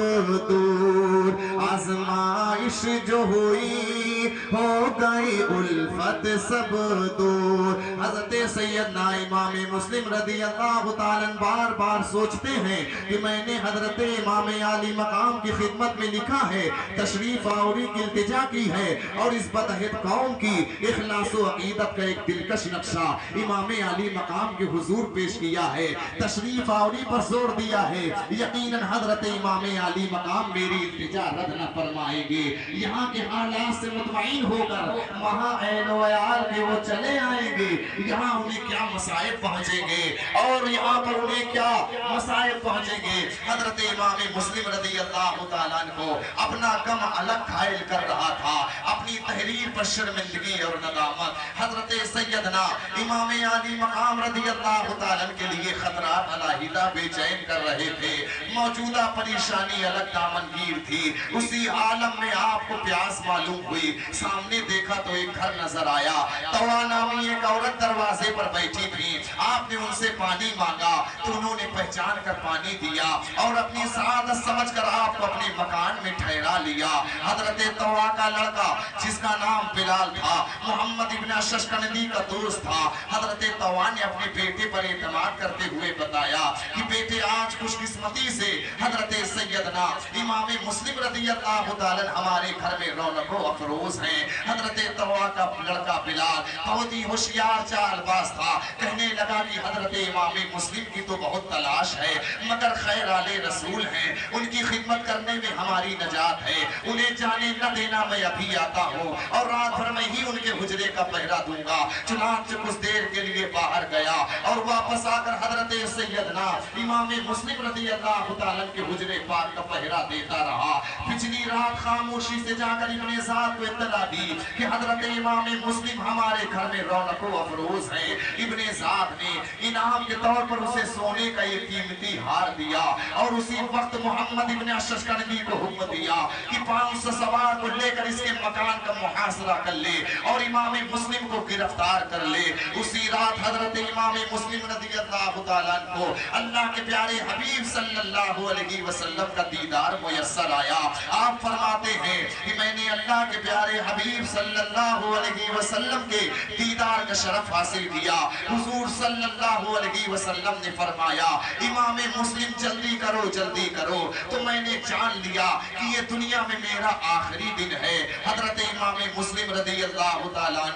دور، آزمائش جو ہوئی ہو گئی الفت سب دور، حضرت سیدنا امام مسلم رضی اللہ تعالیٰ بار بار سوچتے ہیں کہ میں نے حضرت امام عالی مقام کی خدمت میں لکھا ہے، تشریف آوری کی التجا کی ہے، اور اس بدعہد قوم کی اخلاص و عقیدت کا ایک دلکش نقشہ امام عالی مقام کے حضور پیش کیا ہے، تشریف آوری پر زور دیا ہے۔ یقیناً حضرت امام عالی مقام میری التجا رد نہ فرمائیں گے، یہاں کے حالات سے مطمئن ہو کر وہاں عین و عیال کے وہ چلے آئیں گے، یہاں انہیں کیا مصائب پہنچیں گے اور یہاں پر انہیں کیا مصائب پہنچیں گے۔ حضرت امام مسلم رضی اللہ تعالیٰ کو اپنا غم الگ حائل کر رہا تھا، اپنی تحریر پر شرمندگی اور ندامت۔ حضرت سیدنا امام عالی مقام رضی اللہ تعالیٰ کے لیے خطرات علیحدہ بے چین کر رہے تھے، موجودہ پریشانی الگ دامنگیر تھی۔ اسی عالم میں آپ کو پیاس معلوم ہوئی، سامنے دیکھا تو ایک گھر نظر آیا، طوا نامی ایک عورت دروازے پر بیٹھی تھی، آپ نے ان سے پانی مانگا تو انہوں نے پہچان کر پانی دیا اور اپنی سعادت سمجھ کر آپ کو اپنے مکان میں ٹھہرا لیا۔ حضرت طوا کا لڑکا جس کا نام بلال تھا، محمد ابن اششکنندی کا دوست تھا، حضرت طوا نے اپنے بیٹے پر اعتماد کرتے ہوئے بتایا کہ بیٹے آج خوش قسمتی سے حضرت سیدنا امام مسلم رضی اللہ تعالیٰ ہمارے گھر میں رونق و افروز ہیں۔ حضرت طوا کا لڑکا بلال بہت ہی ہوشیار چال باز تھا، کہنے لگا کہ حضرت امام مسلم کی تو بہت تلاش ہے مگر خیر آلے رسول ہیں، ان کی خدمت کرنے میں ہماری نجات ہے، انہیں جانے نہ دینا، میں ابھی آتا ہوں اور رات بھر میں ہی ان کے حجرے کا پہرا دوں گا۔ چنانچہ کچھ دیر کے لیے باہر گیا اور واپس آ کر حضرت سیدنا امام مسلم رضی اللہ تعالیٰ کے حجرے پاک کا پہرا دیتا رہا۔ پچھلی رات خاموشی سے جا کر ابن زاد کو اطلاع دی کہ حضرت امام مسلم ہمارے گھر میں رونق و افروز ہیں۔ ابن زاد نے انعام کے طور پر اسے سونے کا ایک قیمتی ہار دیا اور اسی وقت محمد ابن اششکنندی کو حکم دیا کہ 500 سوار کو لے کر اس کے مکان کا محاصرہ کر لے اور امام مسلم کو گرفتار کر لے۔ اسی رات حضرت امام مسلم رضی اللہ تعالیٰ کو اللہ کے پیارے حبیب صلی اللہ علیہ وسلم کا دیدار میسر آیا۔ آپ فرماتے ہیں کہ میں نے اللہ کے پیارے حبیب صلی اللہ علیہ وسلم کے دیدار کا شرف حاصل کیا۔ حضور صلی اللہ علیہ وسلم نے فرمایا امام مسلم جلدی کرو جلدی کرو، تو میں نے جان لیا کہ یہ دنیا میں میرا آخری دن ہے۔ حضرت امام مسلم رضی اللہ تعالیٰ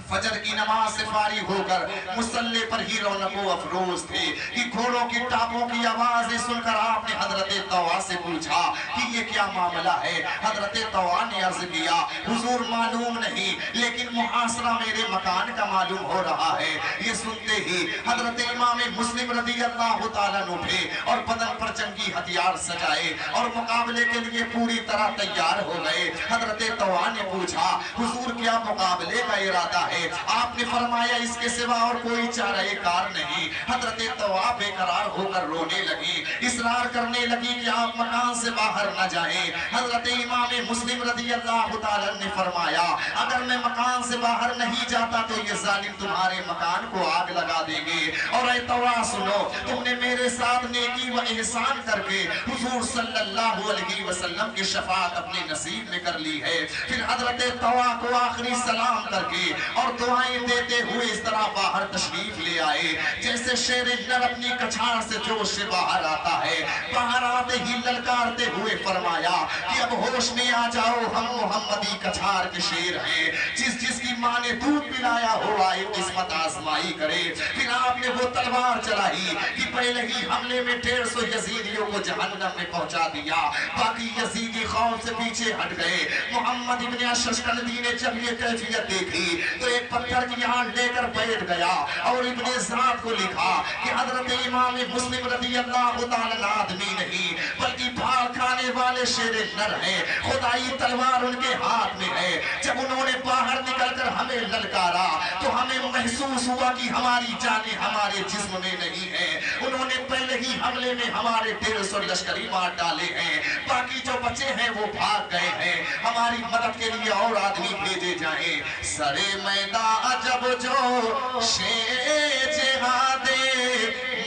فجر کی نماز سے فارغ ہو کر مصلی پر ہی رونق و افروز تھے کہ گھوڑوں کی ٹاپوں کی آوازیں سن کر آپ نے حضرت طوا سے پوچھا کہ یہ کیا معاملہ ہے۔ حضرت طوا نے عرض کیا حضور معلوم نہیں لیکن محاصرہ میرے مکان کا معلوم ہو رہا ہے۔ یہ سنتے ہی حضرت امام مسلم رضی اللہ تعالیٰ اٹھے اور بدن پر جنگی ہتھیار سجائے اور مقابلے کے لیے پوری طرح تیار ہو گئے۔ حضرت طوا نے پوچھا حضور کیا مقابلے کا ارادہ ہے؟ آپ نے فرمایا اس کے سوا اور کوئی چارہ کار نہیں۔ حضرت طوا بے قرار ہو کر رونے لگی، اصرار کرنے لگی کہ آپ مکان سے باہر نہ جائیں۔ حضرت امام مسلم رضی اللہ تعالیٰ نے فرمایا اگر میں مکان سے باہر نہیں جاتا تو یہ ظالم تمہارے مکان کو آگ لگا دیں گے، اور اے طوا سنو تم نے میرے ساتھ نیکی و احسان کر کے حضور صلی اللہ علیہ وسلم کی شفاعت اپنے نصیب میں کر لی ہے۔ پھر حضرت طوا کو آخری سلام کر کے اور دعائیں دیتے ہوئے اس طرح باہر تشریف لے آئے جیسے شیر نر اپنی کچھار سے جوش سے باہر آتا ہے۔ باہر آتے ہی للکارتے ہوئے فرمایا کہ اب ہوش میں آ جاؤ، ہم محمدی کچھار کے شیر ہیں، جس کی ماں نے دودھ پلایا ہو آئے قسمت آزمائی کرے۔ پھر آپ نے وہ تلوار چلائی کہ پہلے ہی حملے میں 150 یزیدیوں کو جہنم میں پہنچا دیا، باقی یزیدی خوف سے پیچھے ہٹ گئے۔ محمد ابن اششکنندی نے جب یہ کیفیت دیکھی تو ایک پتھر کی آن لے کر بیٹھ گیا اور ابن زاد کو لکھا کہ حضرت امام مسلم رضی اللہ تعالیٰ آدمی نہیں بلکہ بھاڑ کھانے والے شیر نر ہیں، خدائی تلوار ان کے ہاتھ میں ہے۔ جب انہوں نے باہر نکل کر ہمیں للکارا تو ہمیں محسوس ہوا کہ ہماری جانیں ہمارے جسم میں نہیں ہیں۔ انہوں نے پہلے ہی حملے میں ہمارے 150 لشکری مار ڈالے ہیں، باقی جو بچے ہیں وہ بھاگ گئے ہیں، ہماری مدد کے لیے اور آدمی بھیجے جائیں۔ سرے میدان جب جو شیر جہاد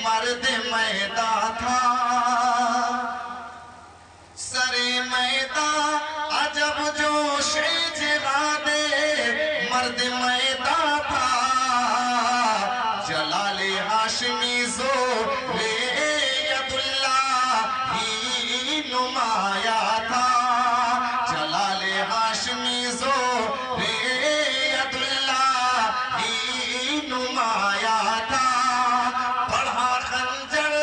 مرد میدان تھا، سرے میدان عجب جو شیر جہاد مرد میدان تھا، جلال ہاشمی زور ید اللہ ہی نمایاں تھا، جلال ہاشمی زور ید اللہ ہی نمایاں تھا، پڑھا خنجر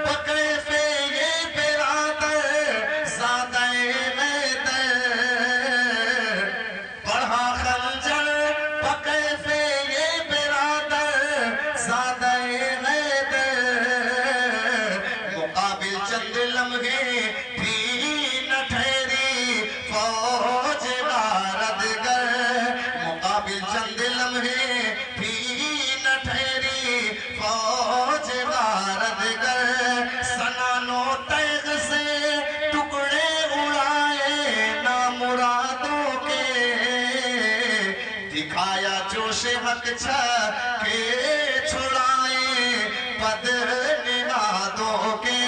بکیف یہ برادر زادہ حیدر، پڑھا خنجر بکیف یہ برادر زادہ حیدر، مقابل چند لمحے بھی نہ ٹھہری فوج غارتگر، مقابل چند لمحے بھی نہ ٹھہری فوج غارتگر، سنانو تیغ سے ٹکڑے اڑائے نامرادوں کے، دکھایا جوش حق چھکے چھڑائے بد نگادوں کے۔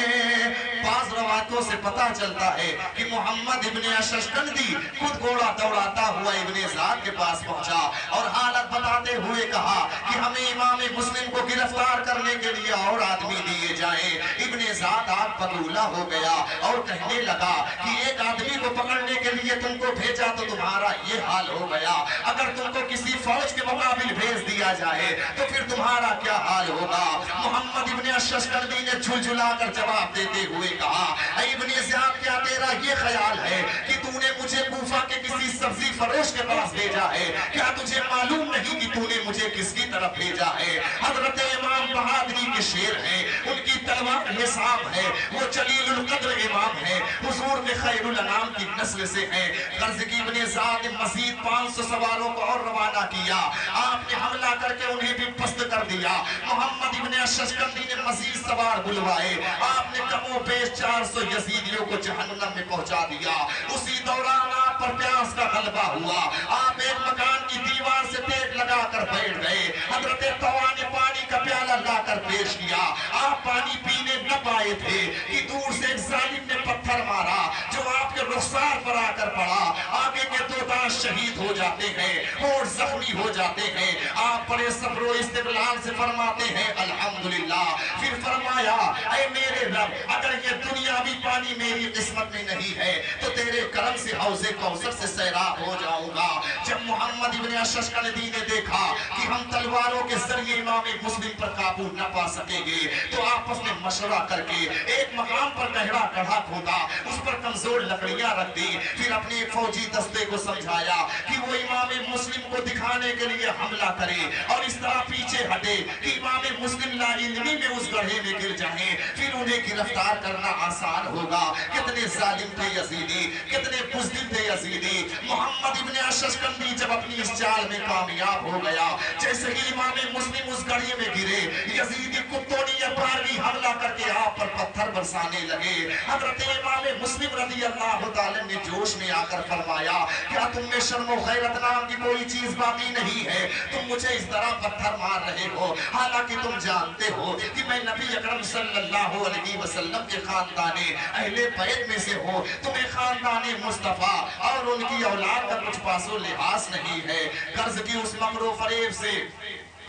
بعض روایتوں سے پتہ چلتا ہے کہ محمد ابن اششکندی خود گھوڑا دوڑاتا ہوا ابن زیاد کے پاس پہنچا اور حالت بتاتے ہوئے کہا کہ ہمیں امام مسلم کو گرفتار کرنے کے لیے اور آدمی دیے جائیں۔ ابن زیاد آگ پتولا ہو گیا اور کہنے لگا کہ ایک آدمی کو پکڑنے کے لیے تم کو بھیجا تو تمہارا یہ حال ہو گیا، اگر تم کو کسی فوج کے مقابل بھیج دیا جائے تو پھر تمہارا کیا حال ہوگا؟ محمد ابن اششکندی نے جھلجھلا کر جواب دیتے ہوئے کہا، اے ابن زیاد کیا تیرا یہ خیال ہے کہ تو نے مجھے کوفہ کے کسی سبزی فروش کے پاس بھیجا ہے؟ کیا تجھے معلوم نہیں کہ تو نے مجھے کس کی طرف بھیجا ہے؟ حضرت امام بہادری کے شیر ہیں، ان کی تلوار حساب ہے، وہ جلیل القدر امام ہے، حضور میں خیر الانام کی نسل سے ہیں۔ غرض کی ابن زیاد نے مزید 500 سواروں کو اور روانہ کیا، آپ نے حملہ کر کے انہیں بھی پست کر دیا۔ محمد ابن اششکندی نے مزید سوار بلوائے، آپ نے کم و بیش 400 یزیدیوں کو جہنم میں پہنچا دیا۔ اسی دوران آپ پر پیاس کا غلبہ ہوا، آپ ایک مکان کی دیوار سے ٹیک لگا کر بیٹھ گئے، حضرت طویٰ نے پانی کا پیالہ لا کر پیش کیا، آپ پانی پینے نہ پائے تھے کہ دور سے ایک ظالم نے پتھر مارا جو آپ کے رخسار پر آ کر پڑا، آگے کے 2 دانت شہید ہو جاتے ہیں اور زخمی ہو جاتے ہیں۔ آپ بڑے صبر و استقلال سے فرماتے ہیں الحمدللہ، پھر فرمایا اے میرے رب اگر یہ دنیاوی پانی میری قسمت میں نہیں ہے تو تیرے کرم سے حوض کوثر سے سیراب ہو جاؤں گا۔ جب محمد ابن اششکندی نے دیکھا کہ ہم تلواروں کے ذریعے امام مسلم پر قابو نہ پا سکیں گے تو آپس میں مشورہ کر کے ایک مقام پر گہرا گڑھا کھودا، اس پر کمزور لکڑیاں رکھ دی، پھر اپنے ایک فوجی دستے کو سمجھایا کہ وہ امام مسلم کو دکھانے کے لیے حملہ کرے اور اس طرح پیچھے ہٹے کہ امام مسلم لا علمی میں اس گڑھے میں گر جائیں، پھر انہیں گرفتار کرنا آسان ہوگا۔ کتنے ظالم تھے یزیدی، کتنے بزدل تھے یزیدی۔ محمد ابن اششکندی جب اپنی اس چال میں کامیاب ہو گیا، جیسے ہی امام مسلم اس گڑھے میں گرے، یزیدی کتوں نے یہ بارگی حملہ کر کے آپ پر پتھر برسانے لگے۔ حضرت امام مسلم رضی اللہ تعالیٰ نے جوش میں آ کر فرمایا کیا تم میں شرم و غیرت نام کی کوئی چیز باقی نہیں ہے؟ تم مجھے اس طرح پتھر مار رہے ہو، حالانکہ تم جانتے ہو کہ میں نبی اکرم صلی اللہ علیہ وسلم کے خاندان اہل بیت میں سے ہوں، تمہیں خاندان مصطفیٰ اور ان کی اولاد کا کچھ پاس و لحاظ نہیں ہے۔ قرض کی اس مکر و فریب سے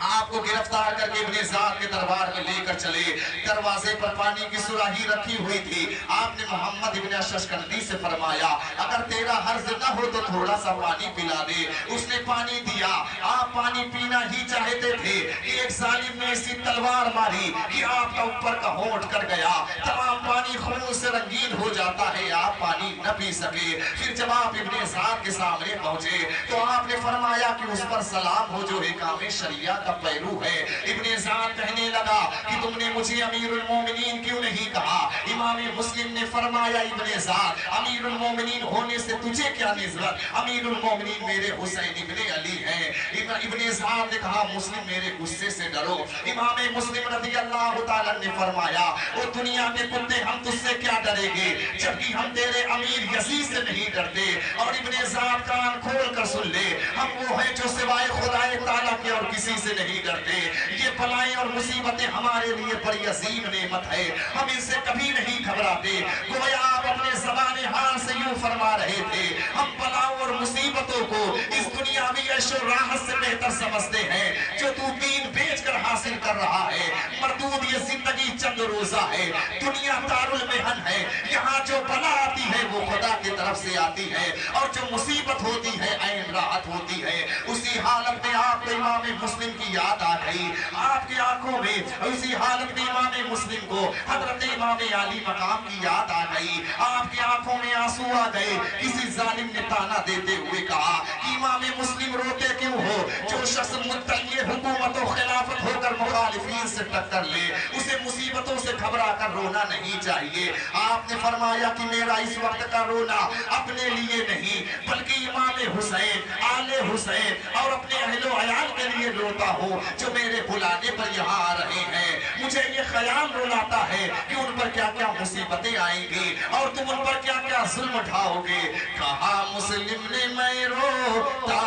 آپ کو گرفتار کر کے ابن زیاد کے دربار میں لے کر چلے، دروازے پر پانی کی سراہی رکھی ہوئی تھی، آپ نے محمد ابن اششکندی سے فرمایا اگر تیرا حرض نہ ہو تو تھوڑا سا پانی پلا دے۔ اس نے پانی دیا، آپ پانی پینا ہی چاہتے تھے کہ ایک ظالم نے ایسی تلوار ماری کہ آپ کا اوپر کا ہونٹ کر گیا، تمام پانی خون سے رنگین ہو جاتا ہے، آپ پانی نہ پی سکے۔ پھر جب آپ ابن زیاد کے سامنے پہنچے تو آپ نے فرمایا کہ اس پر سلام ہو جو حکام شریعہ کا پیرو ہے۔ ابن زیاد کہنے لگا کہ تم نے مجھے امیر المومنین کیوں نہیں کہا؟ امام مسلم نے فرمایا ابن زیاد امیر المومنین ہونے سے تجھے کیا نسبت؟ امیر المومنین میرے حسین ابن علی ہیں۔ ابن زیاد نے کہا مسلم میرے غصے سے ڈرو۔ امام مسلم رضی اللہ تعالیٰ نے فرمایا وہ دنیا کے کتے ہم تجھ سے کیا ڈریں گے جبکہ ہم تیرے امیر یزید سے نہیں ڈرتے۔ اور ابن زیاد کان کھول کر سن لے، ہم وہ ہیں جو سوائے خدا تعالیٰ کے اور کسی سے نہیں ڈرتے۔ یہ بلائیں اور مصیبتیں ہمارے لیے بڑی عظیم نعمت ہے، ہم ان سے کبھی نہیں گھبراتے۔ گویا آپ اپنے زبان حال سے یوں فرما رہے تھے ہم بلاؤں اور مصیبتوں کو اس دنیاوی عیش و راحت سے بہتر سمجھتے ہیں جو تو دین بیچ کر حاصل کر رہا ہے۔ مردود یہ زندگی چند روزہ ہے، دنیا دارالمحن ہے، یہاں جو بلا آتی ہے وہ خدا کی طرف سے آتی ہے، اور جو مصیبت ہوتی ہے عین راحت ہوتی ہے۔ اسی حالت میں آپ کو امام مسلم کی یاد آ گئی، آپ کی آنکھوں میں اسی حالت میں امام مسلم کو حضرت امام علی مقام کی یاد آ گئی، آپ کی آنکھوں میں آنسو آ گئے۔ کسی ظالم نے تانا دیتے ہوئے کہا کہ امام مسلم روتے کیوں ہو؟ جو شخص مدعی حکومت و خلافت ہو کر مخالفین سے ٹکر لے اسے مصیبتوں سے گھبرا کر رونا نہیں چاہیے۔ آپ نے فرمایا کہ میرا اس وقت کا رونا اپنے لیے نہیں بلکہ امام حسین، آل حسین اور اپنے اہل و عیال کے لیے روتا ہوں جو میرے بلانے پر یہاں آ رہے ہیں۔ مجھے یہ خیال رلاتا ہے کہ ان پر کیا کیا مصیبتیں آئیں گی اور تم ان پر کیا کیا ظلم اٹھاؤ گے۔ کہا مسلم نے میں روتا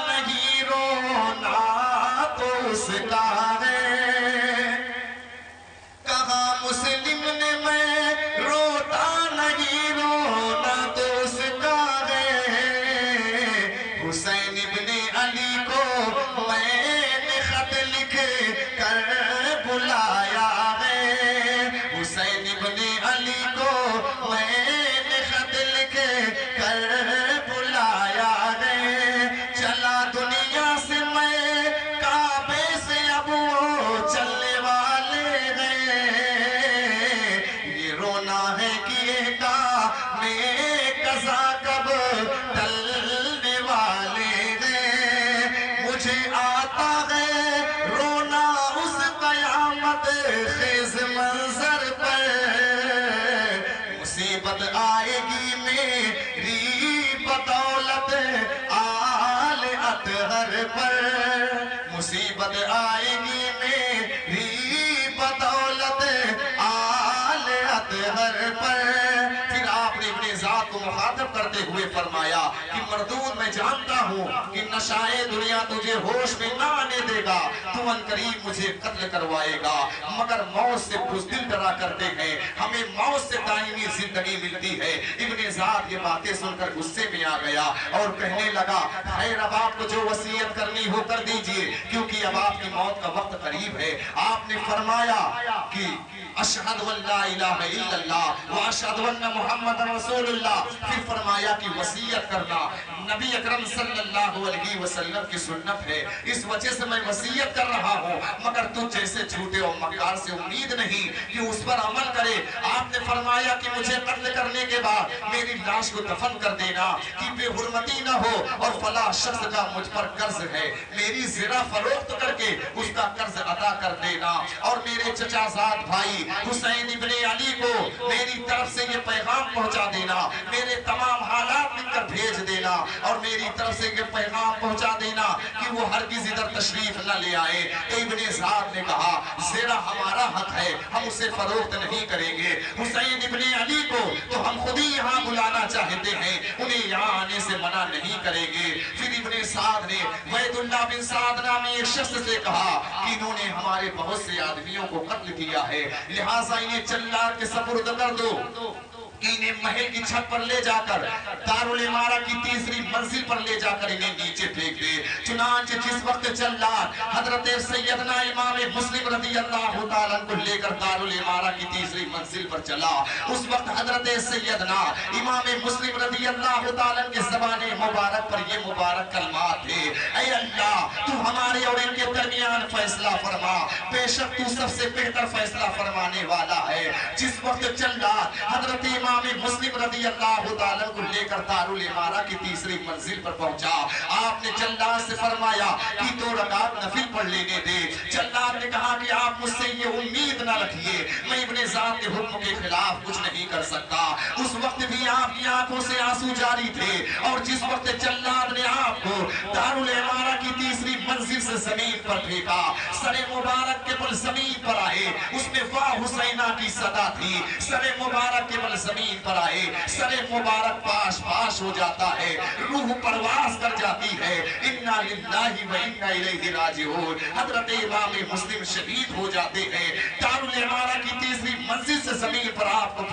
نہیں، رونا تو اس کا ہے۔ کہا مسلم نے میں روتا نہیں، رونا تو اس کا ہے۔ حسین ابن علی کو میں نے خط لکھ کر بلایا ہے، حسین ابن علی کو میں نے خط لکھ کر بلایا ہے۔ چلا دنیا سے میں کعبے سے اب وہ چلنے والے ہیں، یہ رونا ہے کہ کعبہ میں قضا کب ٹلنے والے ہیں۔ مجھے آتا ہے رونا اس قیامت خیز منظر پر، مصیبت آئے گی میری بدولت آل اطہر پر، مصیبت آئے گی میری بدولت آل اطہر پر۔ پھر آپ نے ابن ذات کو مخاطب کرتے ہوئے فرمایا کہ مردود میں جانتا ہوں کہ نشائے دنیا تجھے ہوش میں نہ آنے دے گا، تو ان قریب مجھے قتل کروائے گا، مگر موت سے بزدل ڈرا کرتے ہیں، ہمیں موت سے دائمی زندگی ملتی ہے۔ ابن ذات یہ باتیں سن کر غصے میں آ گیا اور کہنے لگا خیر اب آپ کو جو وصیت کرنی ہو کر دیجئے، کیونکہ اب آپ کی موت کا وقت قریب ہے۔ آپ نے فرمایا کہ اشہد ان لا الہ الا اللہ واشہد ان محمد رسول اللہ۔ پھر فرمایا کہ وصیت کرنا نبی اکرم صلی اللہ علیہ وسلم کی سنت ہے، اس وجہ سے میں وصیت کر رہا ہوں، مگر تجھ جیسے جھوٹے اور مکار سے امید نہیں کہ اس پر عمل کرے۔ آپ نے فرمایا کہ مجھے قتل کرنے کے بعد میری لاش کو دفن کر دینا کہ بے حرمتی نہ ہو، اور فلاں شخص کا مجھ پر قرض ہے میری زرہ فروخت کر کے اس کا قرض ادا کر دینا، اور میرے چچا زاد بھائی حسین ابن علی کو میری طرف سے یہ پیغام پہنچا دینا، میرے تمام حالات لکھ کر بھیج دینا، اور میری طرف سے یہ پیغام پہنچا دینا کہ وہ ہرگز ادھر تشریف نہ لے آئے۔ تو ابن ذات نے کہا زرہ ہمارا حق ہے، ہم اسے فروخت نہیں کریں گے، حسین ابن علی کو تو ہم خود ہی یہاں بلانا چاہتے ہیں، انہیں یہاں آنے سے منع نہیں کریں گے۔ پھر ابن سعد نے وید اللہ بن سعد نامی ایک شخص سے کہا کہ انہوں نے ہمارے بہت سے آدمیوں کو قتل کیا ہے، لہٰذا انہیں جلاد کے سپرد کر دو کہ انہیں محل کی چھت پر لے جا کر دارالعمارہ کی تیسری منزل پر لے جا کر انہیں نیچے پھینک دے۔ چنانچہ جس وقت جلاد حضرت سیدنا امام مسلم رضی اللہ تعالیٰ کو لے کر دارالعمارہ کی تیسری منزل پر چلا، اس وقت حضرت سیدنا امام مسلم رضی اللہ تعالیٰ کے زبان مبارک پر یہ مبارک کلمات تھے، اے اللہ تو ہمارے اور ان کے درمیان فیصلہ فرما، بے شک تو سب سے بہتر فیصلہ فرمانے والا ہے۔ جس وقت جلاد حضرت امام مسلم رضی اللہ تعالیٰ کو لے کر دارالعمارہ کی تیسری منزل پر پہنچا، آپ نے جلاد سے فرمایا کہ 2 رکعت نفل پڑھ لینے دے۔ جلاد نے کہا کہ آپ مجھ سے یہ امید نہ رکھیے، میں ابن ذات کے حکم کے خلاف کچھ نہیں کر سکتا۔ اس وقت بھی آپ کی آنکھوں سے آنسو جاری تھے، اور جس وقت جلاد نے آپ کو دارالعمارہ کی تیسری منزل سے زمین پر پھینکا، سر مبارک کے بل زمین پر آئے، اس میں واہ حسینہ کی صدا تھی، سر مبارک کے بل زمین پر آئے، سر مبارک پاش پاش ہو جاتا ہے، روح پرواز کر جاتی ہے، انا للہ و انا الیہ راجعون۔ حضرت امام مسلم شہید ہو جاتے ہیں، دارالعمارہ کی تیسری منزل سے زمین پر آپ کو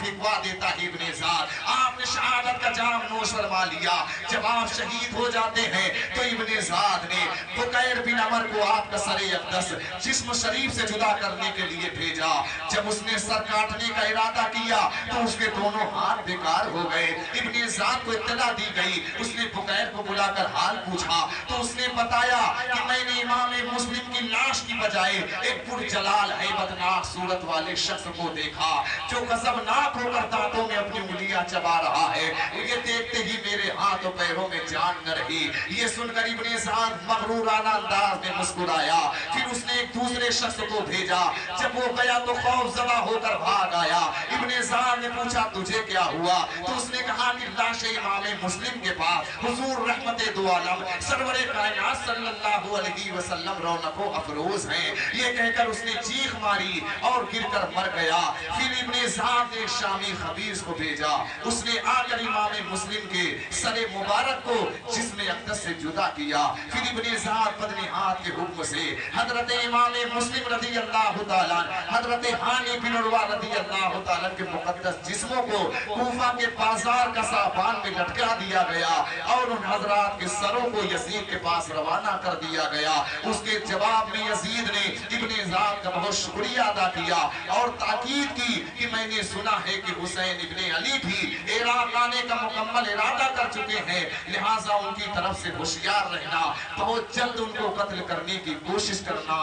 لکھوا دیتا ہے ابن زاد۔ آپ نے شہادت کا جام نوش فرما لیا۔ جب آپ شہید ہو جاتے ہیں تو ابن زاد نے بکیر بن عمر کو آپ کا سر اقدس جسم شریف سے جدا کرنے کے لیے بھیجا۔ جب اس نے سر کاٹنے کا ارادہ کیا تو اس کے دونوں ہاتھ بیکار ہو گئے۔ ابن زاد کو اطلاع دی گئی، اس نے بکیر کو بلا کر حال پوچھا تو اس نے بتایا کہ میں نے امام مسلم کی لاش کی بجائے ایک پرجلال ہیبتناک صورت والے شخص کو دیکھا جو غضبناک ہو کر دانتوں میں اپنی انگلیاں چبا رہا ہے۔ یہ دیکھتے ہی میرے ہاتھ و پیروں میں جان نہ رہی۔ یہ سن کر ابن زاد مغرورانہ انداز میں مسکرایا۔ پھر اس نے ایک دوسرے شخص کو بھیجا۔ جب وہ گیا تو خوف زدہ ہو کر بھاگ آیا۔ ابن زاد نے پوچھا تجھے کیا ہوا؟ تو اس نے کہا کہ لاش امام مسلم کے پاس حضور رحمت دو عالم سرور کائنات صلی اللہ علیہ وسلم رونق و افروز ہیں۔ یہ کہہ کر اس نے چیخ ماری اور گر کر مر گیا۔ پھر ابن زاد نے شامی خبیث کو بھیجا، اس نے آ کر امام مسلم کے سر مبارک کو جسم اقدس سے جدا کیا۔ پھر ابن زاد بدن ہاتھ کے حکم سے حضرت امام مسلم رضی اللہ تعالیٰ حضرت حانی بن عروہ رضی اللہ تعالیٰ کے مقدس جسموں کو کوفہ کے بازار کا سابان میں لٹکا دیا گیا اور ان حضرات کے سروں کو یزید کے پاس روانہ کر دیا گیا۔ اس کے جواب میں یزید نے ابن زاد کا بہت شکریہ ادا کیا اور تاکید کی کہ میں نے سنا ہے کہ حسین ابن علی بھی عراق آنے کا مکمل ارادہ کر چکے ہیں، لہٰذا ان کی طرف سے ہوشیار رہنا، بہت جلد ان کو قتل کرنے کی کوشش کرنا۔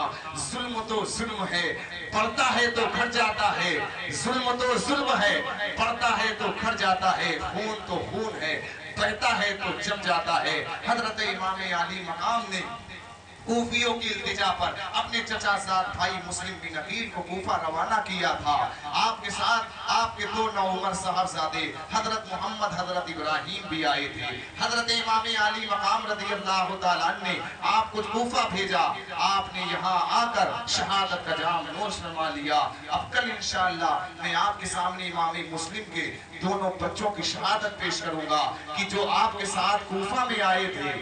ظلم تو ظلم ہے، پڑتا ہے تو گھٹ جاتا ہے، ظلم تو ظلم ہے، پڑتا ہے تو گھٹ جاتا ہے، خون تو خون ہے، بہتا ہے تو جم جاتا ہے۔ حضرت امام علی مقام نے کوفیوں کی التجا پر اپنے چچا زاد بھائی مسلم بن عقیل کو کوفہ روانہ کیا تھا۔ آپ کے ساتھ آپ کے دو نوعمر صاحبزادے حضرت محمد حضرت ابراہیم بھی آئے تھے۔ حضرت امام علی مقام رضی اللہ تعالیٰ نے آپ کو کوفہ بھیجا، آپ نے یہاں آ کر شہادت کا جام نوش فرما لیا۔ اب کل انشاءاللہ میں آپ کے سامنے امام مسلم کے دونوں بچوں کی شہادت پیش کروں گا کہ جو آپ کے ساتھ کوفہ میں آئے تھے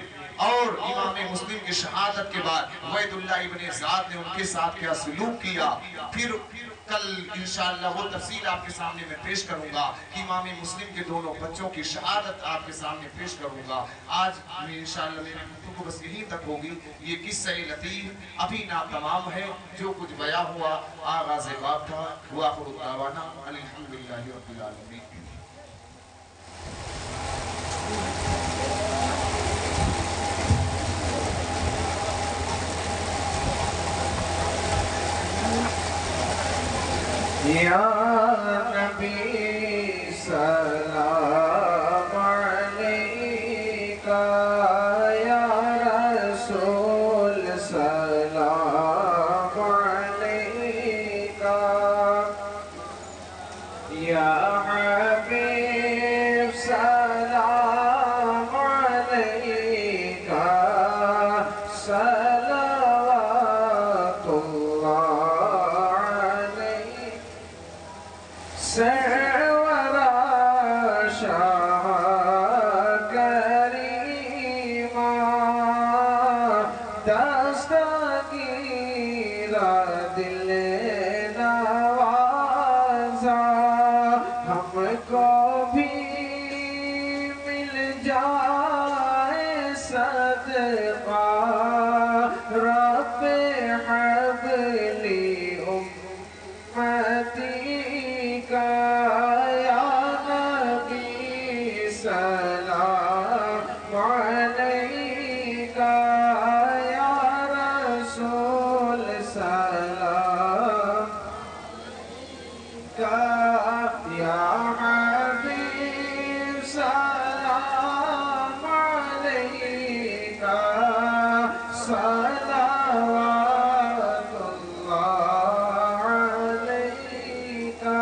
اور امام مسلم کی شہادت کے بعد عبید اللہ ابن زاد نے ان کے ساتھ کیا سلوک کیا۔ پھر کل انشاءاللہ وہ تفصیل آپ کے سامنے میں پیش کروں گا کہ امام مسلم کے دونوں بچوں کی شہادت آپ کے سامنے پیش کروں گا۔ آج میں انشاءاللہ میری گفتگو بس یہیں تک ہوگی۔ یہ قصہ لطیف ابھی ناتمام ہے، جو کچھ بیان ہوا آغاز باب تھا۔ وآخر دعوانا الحمدللہ رب العالمین۔
یا نبی سلام علیکہ، یا رسول سلام علیکہ، یا حبیب سلام علیکہ، صلوات اللہ علیہ سرورا شاہ کریمہ دستگیرہ دل نوازا، ہم کو بھی مل جائے صدقہ رب حبلی امتی کا، یا نبی سلام علیکہ، یا رسول سلام علیکہ، یا حبیب سلام علیکہ، صلوات اللہ علیکہ۔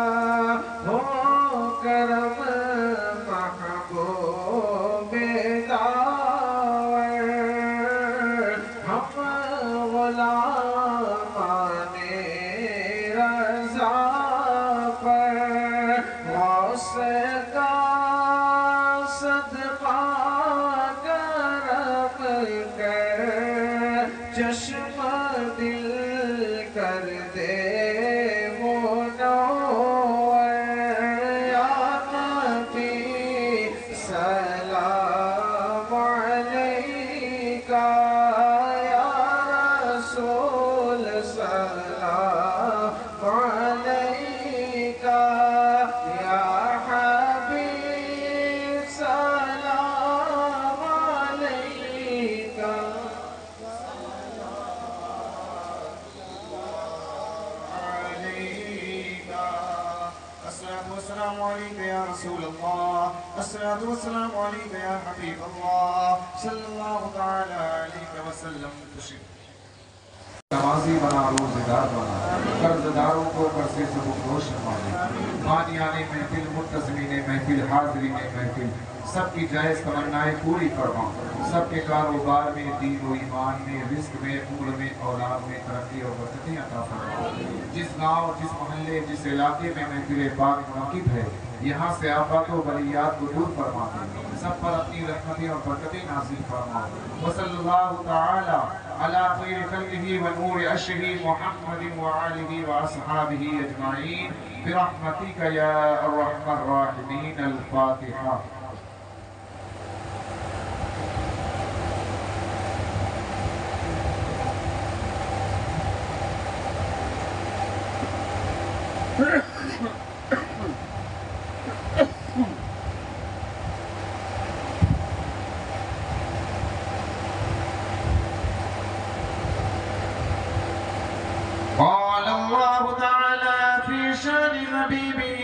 ہو کرم محبوب داور، ہم غلامان رضا پر، غوث کا صدقہ کرم کر، چشم دل کر دے منور، یا
والصلاة والسلام عليك يا حبيب الله صلى الله تعالى عليك وسلم تشريف
نمازی بنا روزگار بنا قرضداروں کو قرضے سے بخشش فرما مانیان محفل منتظمین محفل حاضرین محفل سب کی جائز تمنائیں پوری فرما سب کے کاروبار میں دین و ایمان میں رزق میں عمر میں اولاد میں ترقی اور برکتیں عطا فرما جس گاؤں جس محلے جس علاقے میں محفل پاک منعقد ہے یہاں سے آفات و بلیات کو دور فرما سب پر اپنی رحمتیں اور برکتیں نازل فرما وصلی اللہ تعالی علی خیر خلقہ ونور عرشہ محمد وآلہ واصحابہ اجمعین برحمتک یا ارحم الراحمین الفاتحہ
قال الله تعالى في شان حبيبه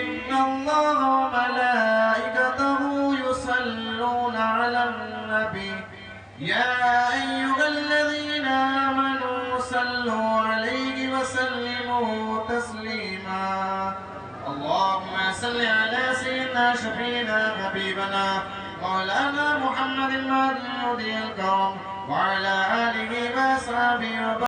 إن الله وملائكته يصلون على النبي يا أيها الذين آمنوا صلوا عليه وسلموا تسليما اللهم صل على سيدنا شفينا حبيبنا مولانا محمد المهدي الكرم وعلى آله وأصحابه